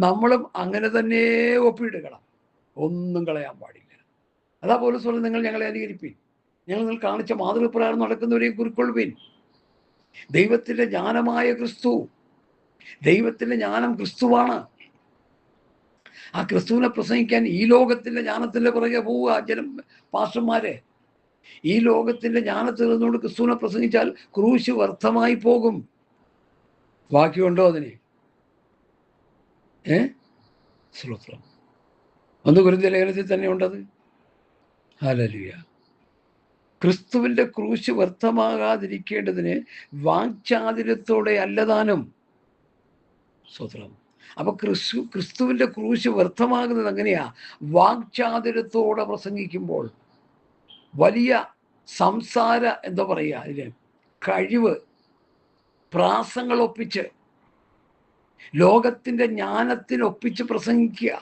നമ്മളും അങ്ങനെ തന്നെ ഒപ്പിയെടുക്കണം. ഒന്നും കളയാൻ പാടില്ല. അതാ പൗലോസ് പറഞ്ഞത്, നിങ്ങൾ ഞങ്ങളെ അനുകരിപ്പിൻ, ഞങ്ങൾ കാണിച്ച മാതൃകപ്രകാരം നടക്കുന്നവരെയും കുറിക്കൊള്ളുവിൻ. ദൈവത്തിൻ്റെ ജ്ഞാനമായ ക്രിസ്തു, ദൈവത്തിൻ്റെ ജ്ഞാനം ക്രിസ്തുവാണ്. ആ ക്രിസ്തുവിനെ പ്രസംഗിക്കാൻ ഈ ലോകത്തിൻ്റെ ജ്ഞാനത്തിൻ്റെ പുറകെ പോവുക പാസ്റ്റർമാരെ. ഈ ലോകത്തിൻ്റെ ജ്ഞാനത്തിൽ നിന്നുകൊണ്ട് ക്രിസ്തുവിനെ പ്രസംഗിച്ചാൽ ക്രൂശ് വ്യർത്ഥമായി പോകും. ബാക്കിയുണ്ടോ അതിന്? സ്തോത്രം. 1 കൊരിന്ത്യർ ലേഖനത്തിൽ തന്നെ ഉണ്ടത്. ഹല്ലേലൂയ. ക്രിസ്തുവിൻ്റെ ക്രൂശ് വ്യർത്ഥമാകാതിരിക്കേണ്ടതിന് വാക്ചാതുര്യത്തോടെ അല്ലതാനും. സ്തോത്രം. അപ്പൊ ക്രിസ്തുവിൻ്റെ ക്രൂശ് വ്യർത്ഥമാകുന്നത് എങ്ങനെയാ? വാക്ചാതുര്യത്തോടെ പ്രസംഗിക്കുമ്പോൾ. വലിയ സംസാര എന്താ പറയുക, അതിന് കഴിവ്, പ്രാസങ്ങൾ ഒപ്പിച്ച്, ലോകത്തിൻ്റെ ജ്ഞാനത്തിനൊപ്പിച്ച് പ്രസംഗിക്കുക.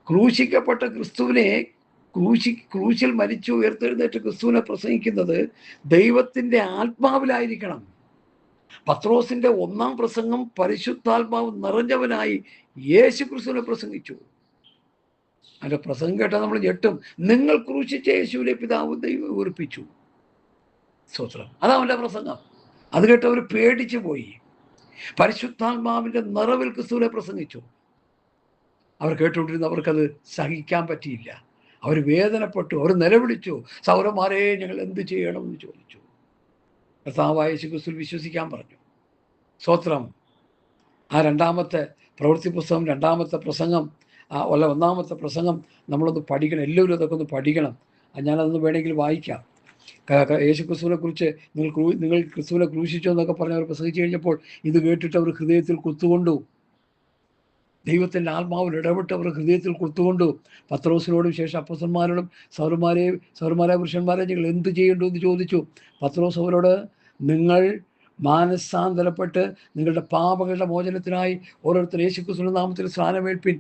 ക്രൂശിക്കപ്പെട്ട ക്രിസ്തുവിനെ, ക്രൂശിൽ മരിച്ചു ഉയർത്തെഴുന്നേറ്റ് ക്രിസ്തുവിനെ പ്രസംഗിക്കുന്നത് ദൈവത്തിൻ്റെ ആത്മാവിലായിരിക്കണം. പത്രോസിന്റെ 1-ാം പ്രസംഗം പരിശുദ്ധാത്മാവ് നിറഞ്ഞവനായി യേശു ക്രിസ്തുവിനെ പ്രസംഗിച്ചു. അതിന്റെ പ്രസംഗം കേട്ടാൽ നമ്മൾ ഞെട്ടും. നിങ്ങൾ ക്രൂശിച്ച യേശുവിനെ പിതാവ് ദൈവം ഉയർപ്പിച്ചു. സ്തോത്രം. അതാ അവന്റെ പ്രസംഗം. അത് കേട്ട് അവർ പേടിച്ചു പോയി. പരിശുദ്ധാത്മാവിന്റെ നിറവിൽ ക്രിസ്തുവിനെ പ്രസംഗിച്ചു. അവർ കേട്ടുകൊണ്ടിരുന്നവർക്കത് സഹിക്കാൻ പറ്റിയില്ല. അവർ വേദനപ്പെട്ടു, അവർ നിലവിളിച്ചു, സൗരന്മാരെ ഞങ്ങൾ എന്ത് ചെയ്യണം എന്ന് ചോദിച്ചു. കർത്താവായ യേശു ക്രിസ്തുവിൽ വിശ്വസിക്കാൻ പറഞ്ഞു. സ്തോത്രം. ആ 2-ാമത്തെ പ്രവൃത്തി പുസ്തകം 2-ാമത്തെ പ്രസംഗം, അല്ല 1-ാമത്തെ പ്രസംഗം നമ്മളൊന്ന് പഠിക്കണം. എല്ലാവരും അതൊക്കെ ഒന്ന് പഠിക്കണം. ഞാനതൊന്ന് വേണമെങ്കിൽ വായിക്കാം. യേശു ക്രിസ്തുവിനെ കുറിച്ച് നിങ്ങൾ ക്രിസ്തുവിനെ ക്രൂശിച്ചോ എന്നൊക്കെ പറഞ്ഞ് അവർ പ്രസംഗിച്ചു കഴിഞ്ഞപ്പോൾ ഇത് കേട്ടിട്ട് അവർ ഹൃദയത്തിൽ കുത്തുകൊണ്ടു. ദൈവത്തിൻ്റെ ആത്മാവിൽ ഇടപെട്ട് അവർ ഹൃദയത്തിൽ കുത്തുകൊണ്ടു. പത്രോസിനോടും ശേഷം അപ്പോസ്തലന്മാരോടും സൗരന്മാരെ പുരുഷന്മാരെ ഞങ്ങൾ എന്ത് ചെയ്യേണ്ടു എന്ന് ചോദിച്ചു. പത്രോസ് അവരോട്, നിങ്ങൾ മാനസാന്തരപ്പെട്ട് നിങ്ങളുടെ പാപങ്ങളുടെ മോചനത്തിനായി ഓരോരുത്തർ യേശുക്രിസ്തുവിന്റെ നാമത്തിൽ സ്നാനമേൽപ്പിൻ.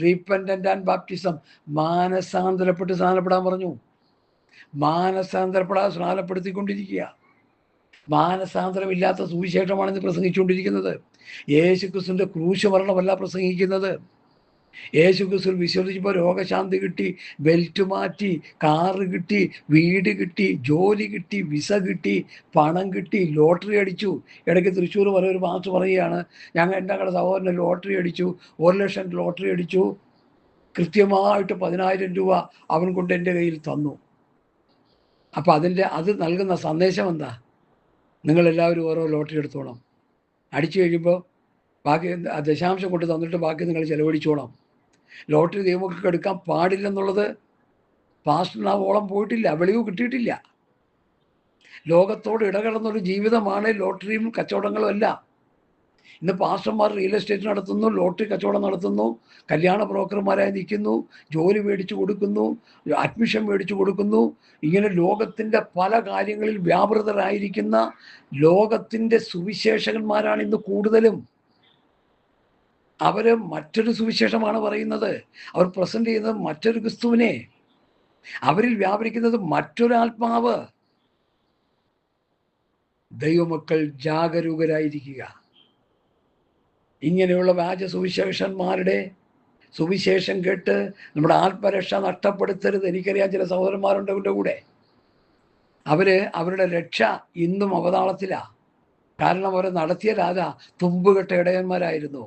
റീപെൻഡന്റ് ആൻഡ് ബാപ്റ്റിസം. മാനസാന്തരപ്പെട്ട് സ്നാനപ്പെടാൻ പറഞ്ഞു. മാനസാന്തരപ്പെടാൻ സ്നാനപ്പെടുത്തിക്കൊണ്ടിരിക്കുക. മാനസാന്തരമില്ലാത്ത സുവിശേഷമാണ് ഇന്ന് പ്രസംഗിച്ചുകൊണ്ടിരിക്കുന്നത്. യേശുക്രിസ്തുവിന്റെ ക്രൂശ് മരണമല്ല പ്രസംഗിക്കുന്നത്. യേശു ക്രിസ്തു വിശ്വസിച്ചപ്പോൾ രോഗശാന്തി കിട്ടി, ബെൽറ്റ് മാറ്റി, കാറ് കിട്ടി, വീട് കിട്ടി, ജോലി കിട്ടി, വിസ കിട്ടി, പണം കിട്ടി, ലോട്ടറി അടിച്ചു. ഇടയ്ക്ക് തൃശ്ശൂർ വരെ ഒരു മാസ്റ്റർ പറയുകയാണ്, എൻ്റെ സഹോദരന് ലോട്ടറി അടിച്ചു, 1,00,000 ലോട്ടറി അടിച്ചു, കൃത്യമായിട്ട് 10,000 രൂപ അവൻ കൊണ്ട് എൻ്റെ കയ്യിൽ തന്നു. അപ്പം അത് നൽകുന്ന സന്ദേശം എന്താ? നിങ്ങളെല്ലാവരും ഓരോ ലോട്ടറി എടുത്തോണം, അടിച്ചു കഴിയുമ്പോൾ ബാക്കി ദശാംശം കൊണ്ട് തന്നിട്ട് ബാക്കി നിങ്ങൾ ചെലവഴിച്ചോണം. ലോട്ടറി ദൈവമക്കൾക്ക് എടുക്കാൻ പാടില്ലെന്നുള്ളത് പാസ്റ്ററിനാവോളം പോയിട്ടില്ല, വെളിവ് കിട്ടിയിട്ടില്ല. ലോകത്തോട് ഇടകലർന്നൊരു ജീവിതമാണ് ലോട്ടറിയും കച്ചവടങ്ങളും എല്ലാം. ഇന്ന് പാസ്റ്റർമാർ റിയൽ എസ്റ്റേറ്റ് നടത്തുന്നു, ലോട്ടറി കച്ചവടം നടത്തുന്നു, കല്യാണ ബ്രോക്കർമാരായി നിൽക്കുന്നു, ജോലി മേടിച്ചു കൊടുക്കുന്നു, അഡ്മിഷൻ മേടിച്ചു കൊടുക്കുന്നു. ഇങ്ങനെ ലോകത്തിൻ്റെ പല കാര്യങ്ങളിൽ വ്യാപൃതരായിരിക്കുന്ന ലോകത്തിൻ്റെ സുവിശേഷകന്മാരാണ് ഇന്ന് കൂടുതലും. അവർ മറ്റൊരു സുവിശേഷമാണ് പറയുന്നത്. അവർ പ്രസന്റ് ചെയ്യുന്നത് മറ്റൊരു ക്രിസ്തുവിനെ. അവരിൽ വ്യാപരിക്കുന്നത് മറ്റൊരാത്മാവ്. ദൈവമക്കൾ ജാഗരൂകരായിരിക്കുക. ഇങ്ങനെയുള്ള വ്യാജ സുവിശേഷന്മാരുടെ സുവിശേഷം കേട്ട് നമ്മുടെ ആത്മരക്ഷ നഷ്ടപ്പെടുത്തരുത്. എനിക്കറിയാം ചില സഹോദരന്മാരുണ്ട് അവരുടെ കൂടെ. അവരുടെ രക്ഷ ഇന്നും അവതാളത്തിലാണ്. കാരണം അവരെ നടത്തിയ രാജ തുമ്പുകെട്ട ഇടയന്മാരായിരുന്നു,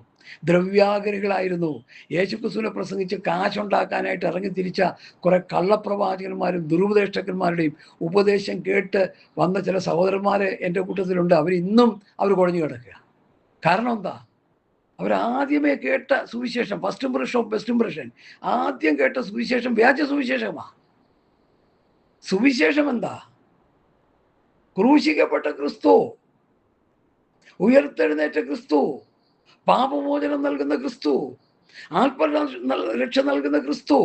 ദ്രവ്യാഗ്രഹികളായിരുന്നു. യേശുക്രിസ്തുവിനെ പ്രസംഗിച്ച് കാശുണ്ടാക്കാനായിട്ട് ഇറങ്ങി തിരിച്ച കുറെ കള്ളപ്രവാചകന്മാരും ദുരുപദേഷ്ടകന്മാരുടെയും ഉപദേശം കേട്ട് വന്ന ചില സഹോദരന്മാർ എൻ്റെ കൂട്ടത്തിലുണ്ട്. അവരിന്നും കുഴഞ്ഞു കിടക്കുക. കാരണം എന്താ? അവരാദ്യമേ കേട്ട സുവിശേഷം, first impression of best impression, ആദ്യം കേട്ട സുവിശേഷം വ്യാജ സുവിശേഷമാണ്. സുവിശേഷം എന്താ? ക്രൂശിക്കപ്പെട്ട ക്രിസ്തു, ഉയർത്തെഴുന്നേറ്റ ക്രിസ്തു, പാപമോചനം നൽകുന്ന ക്രിസ്തു, ആത്മരക്ഷ നൽകുന്ന ക്രിസ്തു,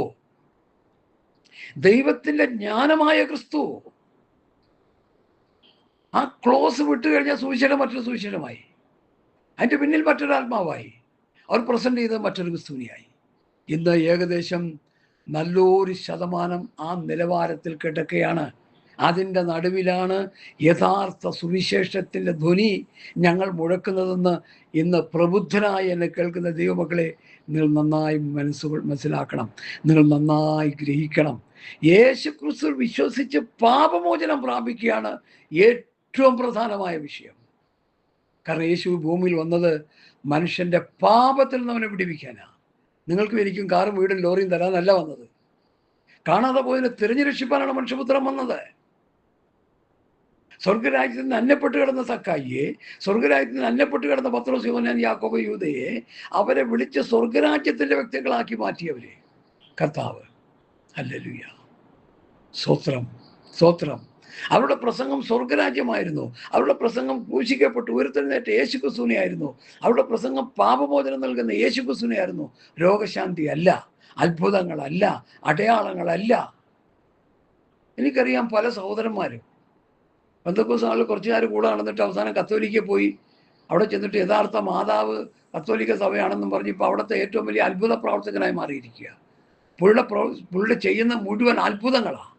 ദൈവത്തിന്റെ ജ്ഞാനമായ ക്രിസ്തു. ആ ക്ലോസ് വിട്ടുകഴിഞ്ഞാൽ സുവിശേഷം മറ്റൊരു സുവിശേഷമായി, അതിൻ്റെ പിന്നിൽ മറ്റൊരാത്മാവായി. അവർ പ്രസന്റ് ചെയ്തത് മറ്റൊരു ക്രിസ്തുവിനെയായി. ഇന്ന് ഏകദേശം നല്ലൊരു ശതമാനം ആ നിലവാരത്തിൽ കിടക്കുകയാണ്. അതിൻ്റെ നടുവിലാണ് യഥാർത്ഥ സുവിശേഷത്തിൻ്റെ ധ്വനി ഞങ്ങൾ മുഴക്കുന്നതെന്ന് ഇന്ന് പ്രബുദ്ധനായി എന്നെ കേൾക്കുന്ന ദൈവമക്കളെ നിങ്ങൾ നന്നായി മനസ്സിലാക്കണം, നിങ്ങൾ നന്നായി ഗ്രഹിക്കണം. യേശു ക്രിസ്തു വിശ്വസിച്ച് പാപമോചനം പ്രാപിക്കുകയാണ് ഏറ്റവും പ്രധാനമായ വിഷയം. കാരണം യേശു ഭൂമിയിൽ വന്നത് മനുഷ്യൻ്റെ പാപത്തിൽ നിന്ന് അവനെ വിടിവിക്കാനാണ്. നിങ്ങൾക്കും എനിക്കും കാറും വീടും ലോറിയും തരാനല്ല വന്നത്. കാണാതെ പോയതിനെ തിരഞ്ഞു മനുഷ്യപുത്രൻ വന്നത്. സ്വർഗരാജ്യത്തിൽ നിന്ന് അന്നപ്പെട്ട് കിടന്ന സക്കായിയെ, സ്വർഗരാജ്യത്തിൽ നിന്ന് അന്നപ്പെട്ട് കിടന്ന പത്രോസ്, യോഹന്നാൻ, യാക്കോബ്, യൂദയെ അവരെ വിളിച്ച് സ്വർഗരാജ്യത്തിൻ്റെ വ്യക്തികളാക്കി മാറ്റിയവരെ കർത്താവ്. ഹല്ലേലൂയ, സ്തോത്രം, സ്തോത്രം. അവരുടെ പ്രസംഗം സ്വർഗരാജ്യമായിരുന്നു. അവരുടെ പ്രസംഗം ക്രൂശിക്കപ്പെട്ട് ഉയർത്തെഴുന്നേറ്റ യേശുക്രിസ്തുവിനെ ആയിരുന്നു. അവരുടെ പ്രസംഗം പാപമോചനം നൽകുന്ന യേശുക്രിസ്തുവിനെ ആയിരുന്നു. രോഗശാന്തി അല്ല, അത്ഭുതങ്ങളല്ല, അടയാളങ്ങളല്ല. എനിക്കറിയാം പല സഹോദരന്മാരും പെന്തക്കോസ്ത് നാളിൽ കുറച്ചു നേരം കൂടെ നടന്നിട്ട് അവസാനം കത്തോലിക്ക പോയി അവിടെ ചെന്നിട്ട് യഥാർത്ഥ മാതാവ് കത്തോലിക്ക സഭയാണെന്നും പറഞ്ഞ് ഇപ്പോൾ അവിടുത്തെ ഏറ്റവും വലിയ അത്ഭുത പ്രവർത്തകനായി മാറിയിരിക്കുക. പുള്ളിയുടെ ചെയ്യുന്ന മുഴുവൻ അത്ഭുതങ്ങളാണ്.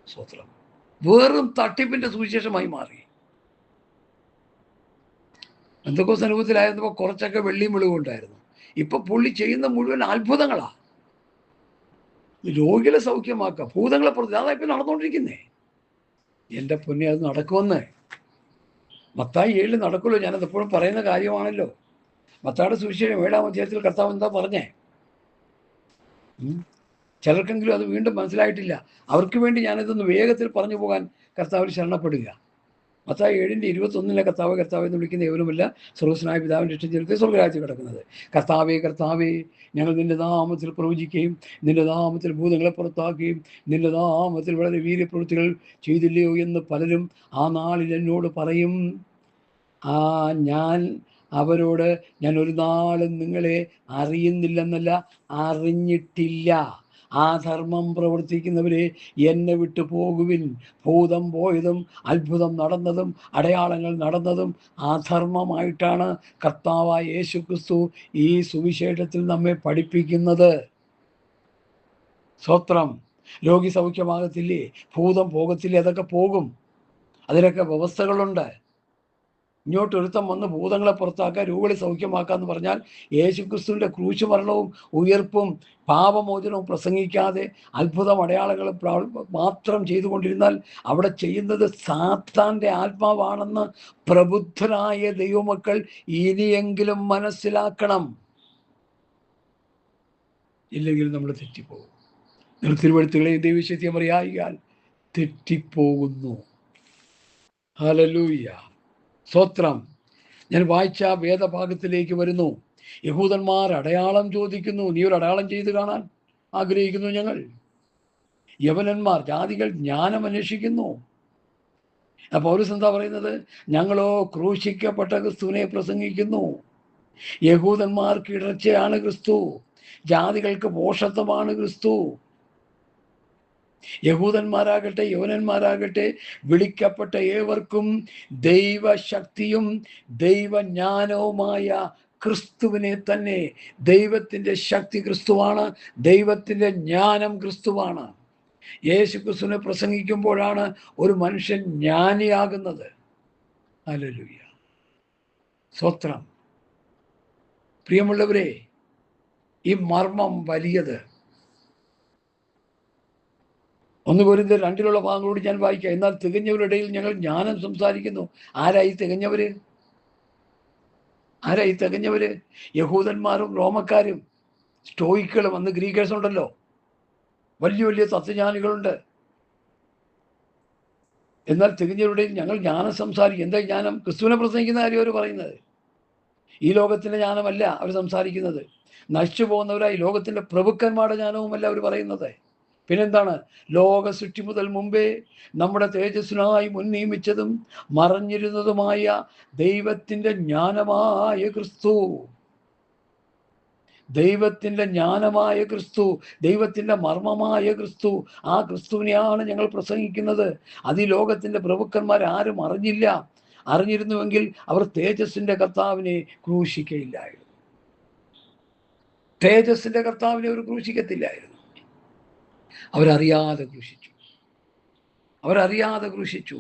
സ്തോത്രം. വെറും തട്ടിപ്പിന്റെ സുവിശേഷമായി മാറി. പെന്തക്കോസ്ത് അനുഭവത്തിലായിരുന്നപ്പോൾ കുറച്ചൊക്കെ വെള്ളിയും വെളിവും ഉണ്ടായിരുന്നു. ഇപ്പൊ പുള്ളി ചെയ്യുന്ന മുഴുവൻ അത്ഭുതങ്ങളാ. രോഗികളെ സൗഖ്യമാക്കുക, ഭൂതങ്ങളെ പുറത്ത്, അതാ ഇപ്പൊ നടന്നുകൊണ്ടിരിക്കുന്നേ. എൻ്റെ പൊന്നെ, അത് നടക്കുമെന്ന് മത്തായി 7 നടക്കുമല്ലോ. ഞാനത് എപ്പോഴും പറയുന്ന കാര്യമാണല്ലോ. മത്തായിയുടെ സുവിശേഷം 7-ാം അധ്യായത്തിൽ കർത്താവ് എന്താ പറഞ്ഞേ? ചിലർക്കെങ്കിലും അത് വീണ്ടും മനസ്സിലായിട്ടില്ല. അവർക്ക് വേണ്ടി ഞാനിതൊന്ന് വേഗത്തിൽ പറഞ്ഞു പോകാൻ കർത്താവിൽ ശരണപ്പെടുക. മത്തായി 7:21 കർത്താവ് എന്ന് വിളിക്കുന്ന ഏവരുമല്ല സ്രോതസ്സനായ പിതാവിൻ്റെ ഇഷ്ടത്തിൽ സ്വർഗരാജ്യത്തിൽ കിടക്കുന്നത്. കർത്താവേ, കർത്താവേ, ഞങ്ങൾ നിന്റെ നാമത്തിൽ പ്രവചിക്കുകയും നിന്റെ നാമത്തിൽ ഭൂതങ്ങളെ പുറത്താക്കുകയും നിന്റെ നാമത്തിൽ വളരെ വീര്യപ്രവൃത്തികൾ ചെയ്തില്ലയോ എന്ന് പലരും ആ നാളിൽ എന്നോട് പറയും. ഞാൻ അവരോട്, ഞാൻ ഒരു നാളും നിങ്ങളെ അറിയുന്നില്ലെന്നല്ല, അറിഞ്ഞിട്ടില്ല. ആ ധർമ്മം പ്രവർത്തിക്കുന്നവരെ എന്നെ വിട്ടു പോകുവിൻ. ഭൂതം പോയതും അത്ഭുതം നടന്നതും അടയാളങ്ങൾ നടന്നതും ആ ധർമ്മമായിട്ടാണ് കർത്താവായ യേശു ക്രിസ്തു ഈ സുവിശേഷത്തിൽ നമ്മെ പഠിപ്പിക്കുന്നത്. സ്തോത്രം. രോഗി സൗഖ്യമാകത്തില്ലേ? ഭൂതം പോകത്തില്ലേ? അതൊക്കെ പോകും. അതിനൊക്കെ വ്യവസ്ഥകളുണ്ട്. ഇങ്ങോട്ട് ഒരുത്തം വന്ന് ഭൂതങ്ങളെ പുറത്താക്കുക, രോഗികളെ സൗഖ്യമാക്കുക എന്ന് പറഞ്ഞാൽ യേശുക്രിസ്തുവിൻ്റെ ക്രൂശ് മരണവും ഉയർപ്പും പാപമോചനവും പ്രസംഗിക്കാതെ അത്ഭുതം അടയാളങ്ങൾ മാത്രം ചെയ്തുകൊണ്ടിരുന്നാൽ അവിടെ ചെയ്യുന്നത് സാത്താൻ്റെ ആത്മാവാണെന്ന് പ്രബുദ്ധരായ ദൈവമക്കൾ ഇനിയെങ്കിലും മനസ്സിലാക്കണം. ഇല്ലെങ്കിൽ നമ്മൾ തെറ്റിപ്പോകും. തിരുവഴുത്തുകളെയും ദൈവശക്തിയും അറിയായിയാൽ തെറ്റിപ്പോകുന്നു. ഹല്ലേലൂയ, സ്തോത്രം. ഞാൻ വായിച്ച വേദഭാഗത്തിലേക്ക് വരുന്നു. യഹൂദന്മാർ അടയാളം ചോദിക്കുന്നു, നീ ഒരു അടയാളം ചെയ്ത് കാണാൻ ആഗ്രഹിക്കുന്നു ഞങ്ങൾ. യവനന്മാർ, ജാതികൾ ജ്ഞാനം അന്വേഷിക്കുന്നു. പൗലോസ് എന്താ പറയുന്നത്? ഞങ്ങളോ ക്രൂശിക്കപ്പെട്ട ക്രിസ്തുവിനെ പ്രസംഗിക്കുന്നു. യഹൂദന്മാർക്ക് ഇടർച്ചയാണ് ക്രിസ്തു, ജാതികൾക്ക് മോഷത്വമാണ് ക്രിസ്തു. യഹൂദന്മാരാകട്ടെ യവനന്മാരാകട്ടെ വിളിക്കപ്പെട്ട ഏവർക്കും ദൈവശക്തിയും ദൈവജ്ഞാനവുമായ ക്രിസ്തുവിനെ തന്നെ. ദൈവത്തിൻ്റെ ശക്തി ക്രിസ്തുവാണ്, ദൈവത്തിൻ്റെ ജ്ഞാനം ക്രിസ്തുവാണ്. യേശു ക്രിസ്തുവിനെ പ്രസംഗിക്കുമ്പോഴാണ് ഒരു മനുഷ്യൻ ജ്ഞാനിയാകുന്നത്. ഹല്ലേലൂയ, സ്തോത്രം. പ്രിയമുള്ളവരെ, ഈ മർമ്മം വലിയത്. 1 കൊരിന്ത്യർ 2 ഭാഗങ്ങളോട് ഞാൻ വായിക്കാം. എന്നാൽ തികഞ്ഞവരുടെ ഇടയിൽ ഞങ്ങൾ ജ്ഞാനം സംസാരിക്കുന്നു. ആരായി തികഞ്ഞവര്? ആരായി തികഞ്ഞവര്? യഹൂദന്മാരും റോമക്കാരും സ്റ്റോയിക്കുകളും. അന്ന് ഗ്രീക്കേഴ്സ് ഉണ്ടല്ലോ, വലിയ വലിയ തത്വജ്ഞാനികളുണ്ട്. എന്നാൽ തികഞ്ഞവരുടെ ഞങ്ങൾ ജ്ഞാനം സംസാരിക്കും. എന്താ ജ്ഞാനം? ക്രിസ്തുവിനെ പ്രസംഗിക്കുന്ന കാര്യം അവർ പറയുന്നത്. ഈ ലോകത്തിൻ്റെ ജ്ഞാനമല്ല അവർ സംസാരിക്കുന്നത്. നശിച്ചു പോകുന്നവരായി ലോകത്തിൻ്റെ പ്രഭുക്കന്മാരുടെ ജ്ഞാനവുമല്ല അവർ പറയുന്നത്. പിന്നെന്താണ്? ലോക സൃഷ്ടി മുതൽ മുമ്പേ നമ്മുടെ തേജസ്സിനായി മുൻ നിയമിച്ചതും മറഞ്ഞിരുന്നതുമായ ദൈവത്തിൻ്റെ ജ്ഞാനമായ ക്രിസ്തു. ദൈവത്തിൻ്റെ ജ്ഞാനമായ ക്രിസ്തു, ദൈവത്തിൻ്റെ മർമ്മമായ ക്രിസ്തു. ആ ക്രിസ്തുവിനെയാണ് ഞങ്ങൾ പ്രസംഗിക്കുന്നത്. അത് ഈ ലോകത്തിൻ്റെ പ്രഭുക്കന്മാർ ആരും അറിഞ്ഞില്ല. അറിഞ്ഞിരുന്നുവെങ്കിൽ അവർ തേജസ്സിൻ്റെ കർത്താവിനെ ക്രൂശിക്കയില്ലായിരുന്നു. തേജസ്സിൻ്റെ കർത്താവിനെ അവർ ക്രൂശിക്കത്തില്ലായിരുന്നു. അവരറിയാതെ ക്രൂശിച്ചു, അവരറിയാതെ ക്രൂശിച്ചു.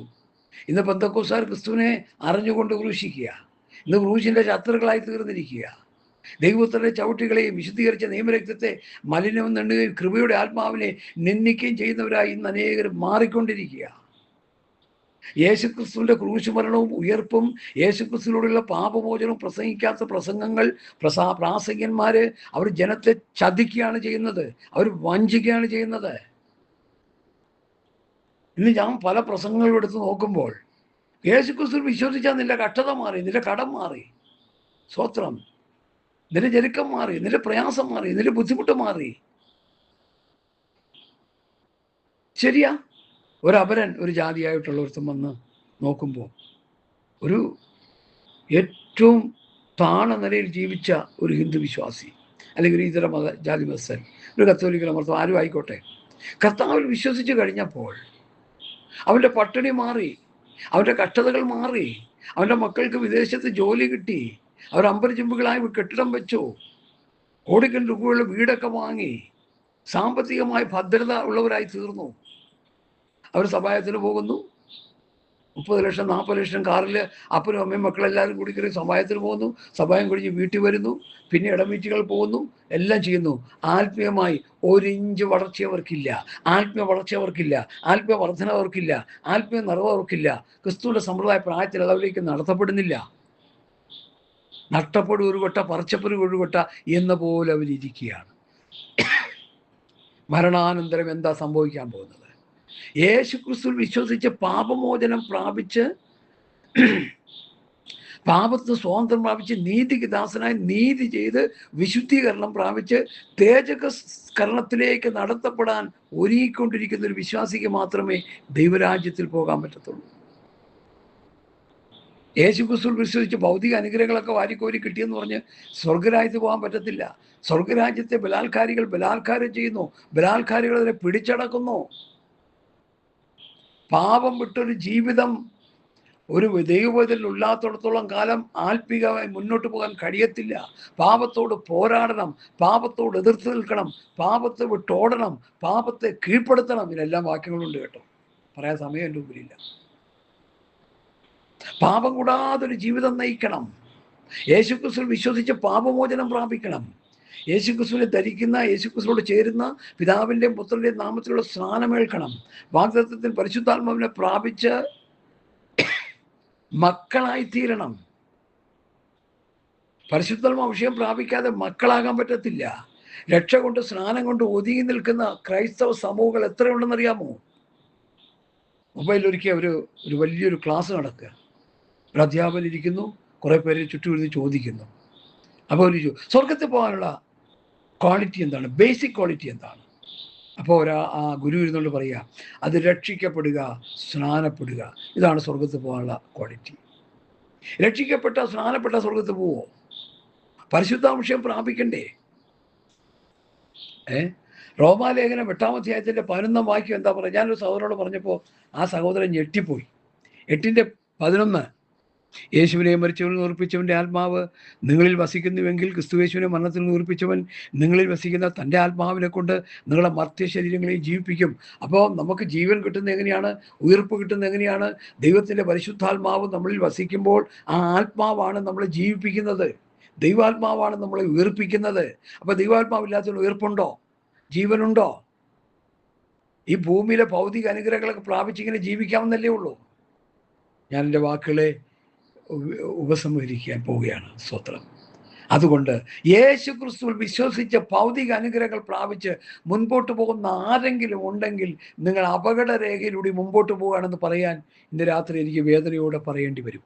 ഇന്ന് പെന്തക്കോസ്തുകാർ ക്രിസ്തുവിനെ അറിഞ്ഞുകൊണ്ട് ക്രൂശിക്കുക. ഇന്ന് ക്രൂശിൻ്റെ ശത്രുക്കളായി തീർന്നിരിക്കുക. ദൈവത്തിൻ്റെ ചവിട്ടികളെയും വിശുദ്ധീകരിച്ച നിയമരക്തത്തെ മലിനം നേടുകയും കൃപയുടെ ആത്മാവിനെ നിന്ദിക്കുകയും ചെയ്യുന്നവരായി ഇന്ന് അനേകർ മാറിക്കൊണ്ടിരിക്കുക. യേശുക്രിസ്തുവിൻ്റെ ക്രൂശുമരണവും ഉയർപ്പും യേശുക്രിസ്തുവിനോടുള്ള പാപമോചനവും പ്രസംഗിക്കാത്ത പ്രസംഗങ്ങൾ പ്രാസംഗികന്മാര് അവർ ജനത്തെ ചതിക്കുകയാണ് ചെയ്യുന്നത്, അവർ വഞ്ചിക്കുകയാണ് ചെയ്യുന്നത്. ഇന്ന് ഞാൻ പല പ്രസംഗങ്ങളും എടുത്ത് നോക്കുമ്പോൾ യേശുക്രിസ്തു വിശ്വസിച്ചാൽ നിന്റെ കഷ്ടത മാറി, നിന്റെ കടം മാറി, സ്തോത്രം, നിന്റെ ഞെരുക്കം മാറി, നിന്റെ പ്രയാസം മാറി, നിന്റെ ബുദ്ധിമുട്ട് മാറി. ശരിയാ? ഒരപരൻ ഒരു ജാതിയായിട്ടുള്ളവർക്കും വന്ന് നോക്കുമ്പോൾ ഒരു ഏറ്റവും താണ നിലയിൽ ജീവിച്ച ഒരു ഹിന്ദു വിശ്വാസി അല്ലെങ്കിൽ ഇതര ജാതി മതസ്ഥൻ, ഒരു കത്തോലിക്കൽ മതം ആരും ആയിക്കോട്ടെ, കർത്താവിൽ വിശ്വസിച്ച് കഴിഞ്ഞപ്പോൾ അവൻ്റെ പട്ടിണി മാറി, അവൻ്റെ കഷ്ടതകൾ മാറി, അവൻ്റെ മക്കൾക്ക് വിദേശത്ത് ജോലി കിട്ടി, അവർ അമ്പരചുംബുകളായി കെട്ടിടം വെച്ചു, കോടിക്കണക്കിന് രൂപയുള്ള വീടൊക്കെ വാങ്ങി, സാമ്പത്തികമായി ഭദ്രത ഉള്ളവരായി തീർന്നു. അവർ സഭായത്തിന് പോകുന്നു, 30 ലക്ഷം 40 ലക്ഷം കാറിൽ അപ്പനും അമ്മയും മക്കളെല്ലാവരും കൂടി കയറി സഭായത്തിന് പോകുന്നു, സഭായം കഴിഞ്ഞ് വീട്ടിൽ വരുന്നു, പിന്നെ ഇടമീറ്റുകൾ പോകുന്നു, എല്ലാം ചെയ്യുന്നു. ആത്മീയമായി 1 ഇഞ്ച് വളർച്ച അവർക്കില്ല, ആത്മീയ വളർച്ച അവർക്കില്ല, ആത്മീയ വർധന അവർക്കില്ല, ആത്മീയ നിറവ് അവർക്കില്ല. ക്രിസ്തുവിൻ്റെ സമ്പ്രദായ പ്രായത്തിൽ അതവരിലേക്ക് നടത്തപ്പെടുന്നില്ല. നഷ്ടപ്പെടും ഒരു കൊട്ട, പറിച്ചപ്പൊരു ഒരു കൊട്ട എന്ന പോലെ അവരിയ്ക്കുകയാണ്. മരണാനന്തരം എന്താ സംഭവിക്കാൻ പോകുന്നത്? യേശു ക്രിസ്തു വിശ്വസിച്ച് പാപമോചനം പ്രാപിച്ച്, പാപത്തിന് സ്വാതന്ത്ര്യം പ്രാപിച്ച്, നീതിക്ക് ദാസനായി നീതി ചെയ്ത് വിശുദ്ധീകരണം പ്രാപിച്ച് തേജസ്കരണത്തിലേക്ക് നടത്തപ്പെടാൻ ഒരുങ്ങിക്കൊണ്ടിരിക്കുന്ന ഒരു വിശ്വാസിക്ക് മാത്രമേ ദൈവരാജ്യത്തിൽ പോകാൻ പറ്റത്തുള്ളൂ. യേശു ക്രിസ്തു വിശ്വസിച്ച് ഭൗതിക അനുഗ്രഹങ്ങളൊക്കെ വാരിക്കോരി കിട്ടിയെന്ന് പറഞ്ഞ് സ്വർഗരാജ്യത്ത് പോകാൻ പറ്റത്തില്ല. സ്വർഗരാജ്യത്തെ ബലാത്കാരികൾ ബലാത്കാരം ചെയ്യുന്നു, ബലാത്കാരികൾ അതിനെ പിടിച്ചടക്കുന്നു. പാപം വിട്ടൊരു ജീവിതം ഒരു ദൈവത്തിൽ ഇല്ലാത്തിടത്തോളം കാലം ആത്മീകമായി മുന്നോട്ട് പോകാൻ കഴിയത്തില്ല. പാപത്തോട് പോരാടണം, പാപത്തോട് എതിർത്ത് നിൽക്കണം, പാപത്തെ വിട്ടോടണം, പാപത്തെ കീഴ്പ്പെടുത്തണം. ഇതിനെല്ലാം വാക്യങ്ങളുണ്ട് കേട്ടോ, പറയാൻ സമയം എൻ്റെ മുമ്പിലില്ല. പാപം കൂടാതൊരു ജീവിതം നയിക്കണം. യേശുക്രിസ്തുവിൽ വിശ്വസിച്ച് പാപമോചനം പ്രാപിക്കണം. യേശുക്രിസ്തുവിനെ ധരിക്കുന്ന, യേശുക്രിസ്തുവോട് ചേരുന്ന പിതാവിൻ്റെയും പുത്രൻ്റെയും നാമത്തിലുള്ള സ്നാനമേൽക്കണം. വാഗ്ദത്തത്തിൽ പരിശുദ്ധാത്മാവിനെ പ്രാപിച്ച് മക്കളായിത്തീരണം. പരിശുദ്ധാത്മാവ് അഭിഷേകം പ്രാപിക്കാതെ മക്കളാകാൻ പറ്റത്തില്ല. രക്ഷ കൊണ്ട്, സ്നാനം കൊണ്ട് ഒതുങ്ങി നിൽക്കുന്ന ക്രൈസ്തവ സമൂഹങ്ങൾ എത്രയുണ്ടെന്നറിയാമോ? മൊബൈലിലൊരിക്കൽ ഒരു വലിയൊരു ക്ലാസ് നടക്കുക. ഒരു അധ്യാപകൻ ഇരിക്കുന്നു, കുറേ പേര് ചുറ്റുമിരുന്ന് ചോദിക്കുന്നു. അപ്പോൾ ഒരു സ്വർഗത്തിൽ പോകാനുള്ള ക്വാളിറ്റി എന്താണ്, ബേസിക് ക്വാളിറ്റി എന്താണ്? അപ്പോൾ ആ ഗുരു ഇരുന്നുകൊണ്ട് പറയുക, അത് രക്ഷിക്കപ്പെടുക, സ്നാനപ്പെടുക. ഇതാണ് സ്വർഗത്തിൽ പോകാനുള്ള ക്വാളിറ്റി. രക്ഷിക്കപ്പെട്ട, സ്നാനപ്പെട്ട സ്വർഗത്തിൽ പോവോ? പരിശുദ്ധാംശം പ്രാപിക്കണ്ടേ? റോമാലേഖനം 8-ാം അധ്യായത്തിൻ്റെ 11-ാം വാക്യം എന്താ പറയുക? ഞാനൊരു സഹോദരനോട് പറഞ്ഞപ്പോൾ ആ സഹോദരൻ ഞെട്ടിപ്പോയി. 8:11 യേശുവിനെ മരിച്ചവൻ ഉറപ്പിച്ചവൻ്റെ ആത്മാവ് നിങ്ങളിൽ വസിക്കുന്നുവെങ്കിൽ ക്രിസ്തുയേശുവിനെ മരണത്തിൽ നിന്ന് ഉറപ്പിച്ചവൻ നിങ്ങളിൽ വസിക്കുന്ന തൻ്റെ ആത്മാവിനെ കൊണ്ട് നിങ്ങളുടെ മർത്യ ശരീരങ്ങളെ ജീവിപ്പിക്കും. അപ്പോൾ നമുക്ക് ജീവൻ കിട്ടുന്നത് എങ്ങനെയാണ്? ഉയർപ്പ് കിട്ടുന്നത് എങ്ങനെയാണ്? ദൈവത്തിൻ്റെ പരിശുദ്ധാത്മാവ് നമ്മളിൽ വസിക്കുമ്പോൾ ആ ആത്മാവാണ് നമ്മളെ ജീവിപ്പിക്കുന്നത്. ദൈവാത്മാവാണ് നമ്മളെ ഉയർപ്പിക്കുന്നത്. അപ്പോൾ ദൈവാത്മാവില്ലാത്തതിന് ഉയർപ്പുണ്ടോ? ജീവനുണ്ടോ? ഈ ഭൂമിയിലെ ഭൗതിക അനുഗ്രഹങ്ങളൊക്കെ പ്രാപിച്ചിങ്ങനെ ജീവിക്കാമെന്നല്ലേ ഉള്ളൂ. ഞാൻ എൻ്റെ വാക്കുകളെ ഉപസംഹരിക്കാൻ പോവുകയാണ്. സ്തോത്രം. അതുകൊണ്ട് യേശു ക്രിസ്തുവിൽ വിശ്വസിച്ച് ഭൗതിക അനുഗ്രഹങ്ങൾ പ്രാപിച്ച് മുൻപോട്ട് പോകുന്ന ആരെങ്കിലും ഉണ്ടെങ്കിൽ നിങ്ങൾ അപകടരേഖയിലൂടെ മുമ്പോട്ട് പോകുകയാണെന്ന് പറയാൻ ഇന്ന് രാത്രി എനിക്ക് വേദനയോടെ പറയേണ്ടി വരും.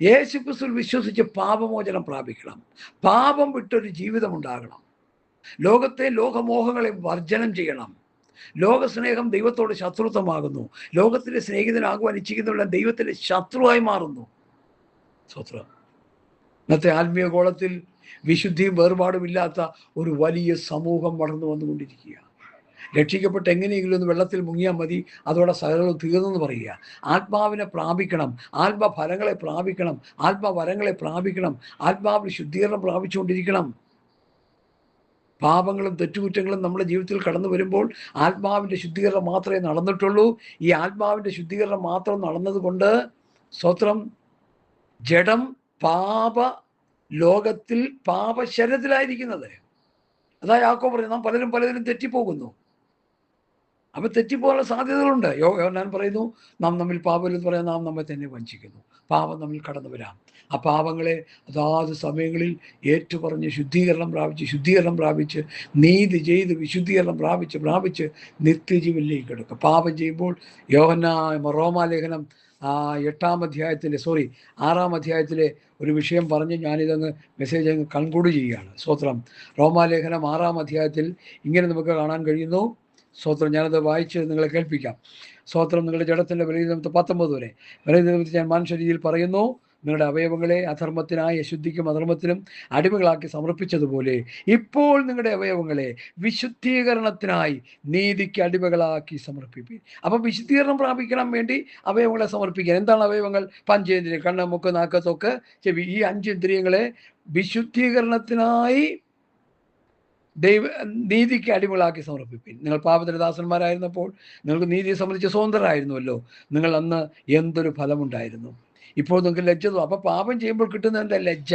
യേശു ക്രിസ്തുവിൽ വിശ്വസിച്ച് പാപമോചനം പ്രാപിക്കണം. പാപം വിട്ടൊരു ജീവിതം ഉണ്ടാകണം. ലോകത്തെ ലോകമോഹങ്ങളെ വർജനം ചെയ്യണം. ലോകസ്നേഹം ദൈവത്തോട് ശത്രുത്വമാകുന്നു. ലോകത്തിലെ സ്നേഹിതനാകുവാൻ ഇച്ഛിക്കുന്നവരെല്ലാം ദൈവത്തിൻ്റെ ശത്രുവായി മാറുന്നു. സ്വത്രം. ഇന്നത്തെ ആത്മീയ ഗോളത്തിൽ വിശുദ്ധിയും വേർപാടുമില്ലാത്ത ഒരു വലിയ സമൂഹം വളർന്നു വന്നുകൊണ്ടിരിക്കുക. രക്ഷിക്കപ്പെട്ട് എങ്ങനെയെങ്കിലും ഒന്ന് വെള്ളത്തിൽ മുങ്ങിയാൽ മതി, അതോടെ സകലവും തീർന്നെന്ന് പറയുക. ആത്മാവിനെ പ്രാപിക്കണം, ആത്മഫലങ്ങളെ പ്രാപിക്കണം, ആത്മവരങ്ങളെ പ്രാപിക്കണം, ആത്മാവിൽ ശുദ്ധീകരണം പ്രാപിച്ചുകൊണ്ടിരിക്കണം. പാപങ്ങളും തെറ്റുകുറ്റങ്ങളും നമ്മുടെ ജീവിതത്തിൽ കടന്നു വരുമ്പോൾ ആത്മാവിൻ്റെ ശുദ്ധീകരണം മാത്രമേ നടന്നിട്ടുള്ളൂ. ഈ ആത്മാവിൻ്റെ ശുദ്ധീകരണം മാത്രം നടന്നതുകൊണ്ട് സ്വത്രം ജഡം പാപ ലോകത്തിൽ പാപശരത്തിലായിരിക്കുന്നത്. അതാ യാക്കോബ് പറഞ്ഞു, നാം പലതിലും തെറ്റിപ്പോകുന്നു. അപ്പം തെറ്റിപ്പോകാനുള്ള സാധ്യതകളുണ്ട്. യോഹന്നാൻ പറയുന്നു, നാം നമ്മിൽ പാപമില്ലെന്ന് പറയാൻ നാം നമ്മെ തന്നെ വഞ്ചിക്കുന്നു. പാപം നമ്മിൽ കടന്നു വരാം. ആ പാപങ്ങളെ അതാത് സമയങ്ങളിൽ ഏറ്റുപറഞ്ഞ് ശുദ്ധീകരണം പ്രാപിച്ച് നീതി ചെയ്ത് വിശുദ്ധീകരണം പ്രാപിച്ച് നിത്യജീവനിലേക്ക് കിടക്കും. പാപം ചെയ്യുമ്പോൾ റോമാലേഖനം 6-ാം അധ്യായത്തിലെ ഒരു വിഷയം പറഞ്ഞ് ഞാനിതങ്ങ് മെസ്സേജ് കൺക്ലൂഡ് ചെയ്യുകയാണ്. സ്തോത്രം. റോമാലേഖനം 6-ാം അധ്യായത്തിൽ ഇങ്ങനെ നമുക്ക് കാണാൻ കഴിയുന്നു. സ്തോത്രം. ഞാനത് വായിച്ച് നിങ്ങളെ കേൾപ്പിക്കാം. സ്തോത്രം. നിങ്ങളുടെ ജഡത്തിൻ്റെ ബലിനിമിത്തം 19 വരെ ബലിനിമിത്തം ഞാൻ മനുഷ്യരീതിയിൽ പറയുന്നു, നിങ്ങളുടെ അവയവങ്ങളെ അധർമ്മത്തിനായി അശുദ്ധിക്കും അധർമ്മത്തിനും അടിമകളാക്കി സമർപ്പിച്ചതുപോലെ ഇപ്പോൾ നിങ്ങളുടെ അവയവങ്ങളെ വിശുദ്ധീകരണത്തിനായി നീതിക്ക് അടിമകളാക്കി സമർപ്പിപ്പീൻ. അപ്പം വിശുദ്ധീകരണം പ്രാപിക്കണം വേണ്ടി അവയവങ്ങളെ സമർപ്പിക്കാൻ. എന്താണ് അവയവങ്ങൾ? പഞ്ചേന്ദ്രിയം, കണ്ണ്, മൂക്ക്, നാക്ക്, ത്വക്ക്, ചെവി. ഈ 5 ഇന്ദ്രിയങ്ങളെ വിശുദ്ധീകരണത്തിനായി നീതിക്ക് അടിമകളാക്കി സമർപ്പിപ്പീൻ. നിങ്ങൾ പാപത്തിന് ദാസന്മാരായിരുന്നപ്പോൾ നിങ്ങൾക്ക് നീതിയെ സംബന്ധിച്ച് സ്വതന്ത്രരായിരുന്നുവല്ലോ. നിങ്ങൾ അന്ന് എന്തൊരു ഫലമുണ്ടായിരുന്നു. ഇപ്പോൾ നിങ്ങൾക്ക് ലജ്ജ. അപ്പം പാപം ചെയ്യുമ്പോൾ കിട്ടുന്ന എന്താ? ലജ്ജ.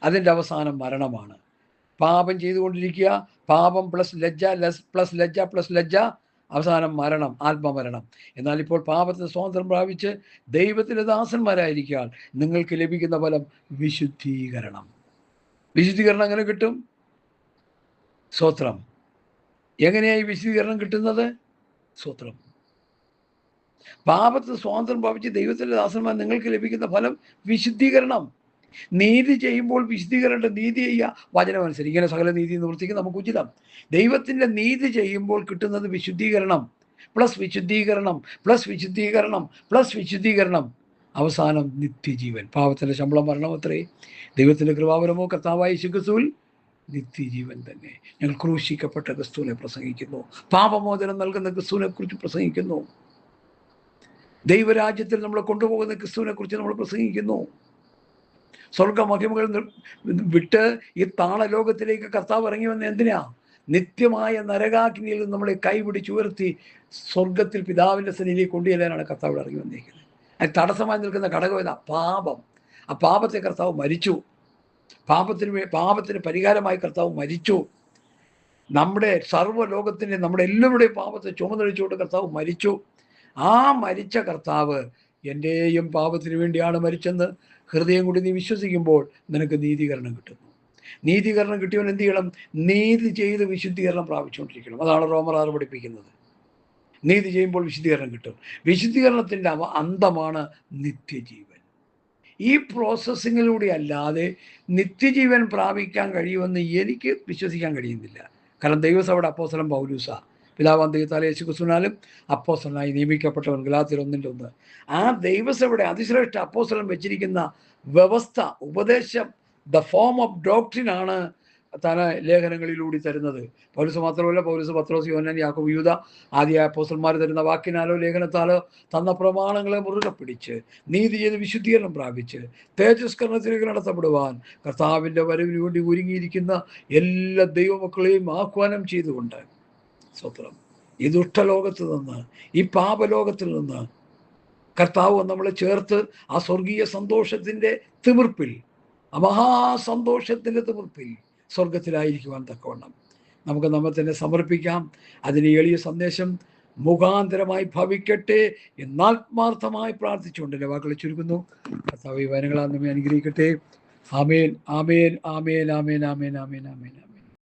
അതിൻ്റെ അവസാനം മരണമാണ്. പാപം ചെയ്തുകൊണ്ടിരിക്കുക, പാപം പ്ലസ് ലജ്ജ അവസാനം മരണം, ആത്മമരണം. എന്നാൽ ഇപ്പോൾ പാപത്തിന് സ്വാതന്ത്ര്യം പ്രാപിച്ച് ദൈവത്തിൻ്റെ ദാസന്മാരായിരിക്കാൻ നിങ്ങൾക്ക് ലഭിക്കുന്ന ഫലം വിശുദ്ധീകരണം. വിശുദ്ധീകരണം എങ്ങനെ കിട്ടും? സ്തോത്രം. എങ്ങനെയായി വിശുദ്ധീകരണം കിട്ടുന്നത്? സ്തോത്രം. പാപത്തിന് സ്വാതന്ത്ര്യം പ്രാപിച്ച് ദൈവത്തിൻ്റെ ദാസന്മാർ നിങ്ങൾക്ക് ലഭിക്കുന്ന ഫലം വിശുദ്ധീകരണം. നീതി ചെയ്യുമ്പോൾ വിശുദ്ധീകരണം. നീതി ചെയ്യുക, വചനം അനുസരിച്ച് സകല നീതി നിവർത്തിക്കും നമുക്ക് ഉചിതം. ദൈവത്തിൻ്റെ നീതി ചെയ്യുമ്പോൾ കിട്ടുന്നത് വിശുദ്ധീകരണം പ്ലസ് വിശുദ്ധീകരണം അവസാനം നിത്യജീവൻ. പാപത്തിൻ്റെ ശമ്പളം മരണം അത്രേ, ദൈവത്തിൻ്റെ കൃപാവരമോ കർത്താവായ യേശു ക്രിസ്തുവിൽ നിത്യജീവൻ തന്നെ. ഞങ്ങൾ ക്രൂശിക്കപ്പെട്ട ക്രിസ്തുവിനെ പ്രസംഗിക്കുന്നു. പാപമോചനം നൽകുന്ന ക്രിസ്തുവിനെ കുറിച്ച് പ്രസംഗിക്കുന്നു. ദൈവരാജ്യത്തിൽ നമ്മളെ കൊണ്ടുപോകുന്ന ക്രിസ്തുവിനെ കുറിച്ച് നമ്മൾ പ്രസംഗിക്കുന്നു. സ്വർഗമഹിമകൾ വിട്ട് ഈ താളലോകത്തിലേക്ക് കർത്താവ് ഇറങ്ങി വന്ന എന്തിനാ? നിത്യമായ നരകാഗ്നിയിൽ നിന്ന് നമ്മളെ കൈപിടിച്ചുയർത്തി സ്വർഗത്തിൽ പിതാവിൻ്റെ സന്നിധിയിലേക്ക് കൊണ്ടുചെല്ലാനാണ് കർത്താവ് ഇറങ്ങി വന്നിരിക്കുന്നത്. അത് തടസ്സമായി നിൽക്കുന്ന ഘടകം ഏതാ? പാപം. ആ പാപത്തെ കർത്താവ് മരിച്ചു. പാപത്തിന് പരിഹാരമായി കർത്താവ് മരിച്ചു. നമ്മുടെ സർവ്വലോകത്തിൻ്റെ നമ്മുടെ എല്ലാവരുടെയും പാപത്തെ ചുമന്നഴിച്ചുകൊണ്ട് കർത്താവ് മരിച്ചു. ആ മരിച്ച കർത്താവ് എൻ്റെയും പാപത്തിന് വേണ്ടിയാണ് മരിച്ചെന്ന് ഹൃദയം കൂടി നീ വിശ്വസിക്കുമ്പോൾ നിനക്ക് നീതീകരണം കിട്ടുന്നു. നീതീകരണം കിട്ടിയവൻ എന്ത് ചെയ്യണം? നീതി ചെയ്ത് വിശുദ്ധീകരണം പ്രാപിച്ചുകൊണ്ടിരിക്കണം. അതാണ് റോമർ 6 പഠിപ്പിക്കുന്നത്. നീതി ചെയ്യുമ്പോൾ വിശുദ്ധീകരണം കിട്ടും. വിശുദ്ധീകരണത്തിൻ്റെ അന്തമാണ് നിത്യജീവൻ. ഈ പ്രോസസ്സിങ്ങിലൂടെ അല്ലാതെ നിത്യജീവൻ പ്രാപിക്കാൻ കഴിയുമെന്ന് എനിക്ക് വിശ്വസിക്കാൻ കഴിയുന്നില്ല. കാരണം ദൈവസഭയുടെ അപ്പോസ്തലൻ പൗലൂസ, പിതാവാം ദൈവത്താൽ യേശുക്രിസ്തുവിനാലും അപ്പോസ്തലനായി നിയമിക്കപ്പെട്ടവൻ, ഗലാത്യർ 1:1. ആ ദൈവസഭയുടെ അതിശ്രേഷ്ഠ അപ്പോസ്തലൻ വെച്ചിരിക്കുന്ന വ്യവസ്ഥ, ഉപദേശം, ദ ഫോം ഓഫ് ഡോക്ട്രിനാണ് താൻ ലേഖനങ്ങളിലൂടെ തരുന്നത്. പൗലോസ് മാത്രമല്ല, പൗലോസ്, പത്രോസ്, യോഹന്നാൻ, യാക്കോബ്, യൂദ ആദ്യ അപ്പോസ്തലന്മാർ തരുന്ന വാക്കിനാലോ ലേഖനത്താലോ തന്ന പ്രമാണങ്ങളെ മുറുകെ പിടിച്ച് നീതി ചെയ്ത് വിശുദ്ധീകരണം പ്രാപിച്ച് തേജസ്കരണത്തിലേക്ക് നടത്തപ്പെടുവാൻ കർത്താവിൻ്റെ വരവിന് വേണ്ടി ഒരുങ്ങിയിരിക്കുന്ന എല്ലാ ദൈവമക്കളെയും ആഹ്വാനം ചെയ്തുകൊണ്ട്, സ്തോത്രം, ഈ ദുഷ്ടലോകത്ത് നിന്ന്, ഈ പാപലോകത്തിൽ നിന്ന് കർത്താവ് നമ്മളെ ചേർത്ത് ആ സ്വർഗീയ സന്തോഷത്തിൻ്റെ തിമിർപ്പിൽ, ആ മഹാസന്തോഷത്തിൻ്റെ തിമിർപ്പിൽ സ്വർഗത്തിലായിരിക്കുവാൻ തക്കവണ്ണം നമുക്ക് നമ്മെ തന്നെ സമർപ്പിക്കാം. അതിന് എളിയ സന്ദേശം മുഖാന്തരമായി ഭവിക്കട്ടെ എന്നാത്മാർത്ഥമായി പ്രാർത്ഥിച്ചുകൊണ്ട് എൻ്റെ വാക്കുകൾ ചുരുക്കുന്നു. കർത്താവ് ഈ വചനങ്ങളാൽ നമ്മെ അനുഗ്രഹിക്കട്ടെ. ആമേൻ, ആമേൻ, ആമേൻ, ആമേൻ, ആമേൻ, ആമേൻ, ആമേൻ.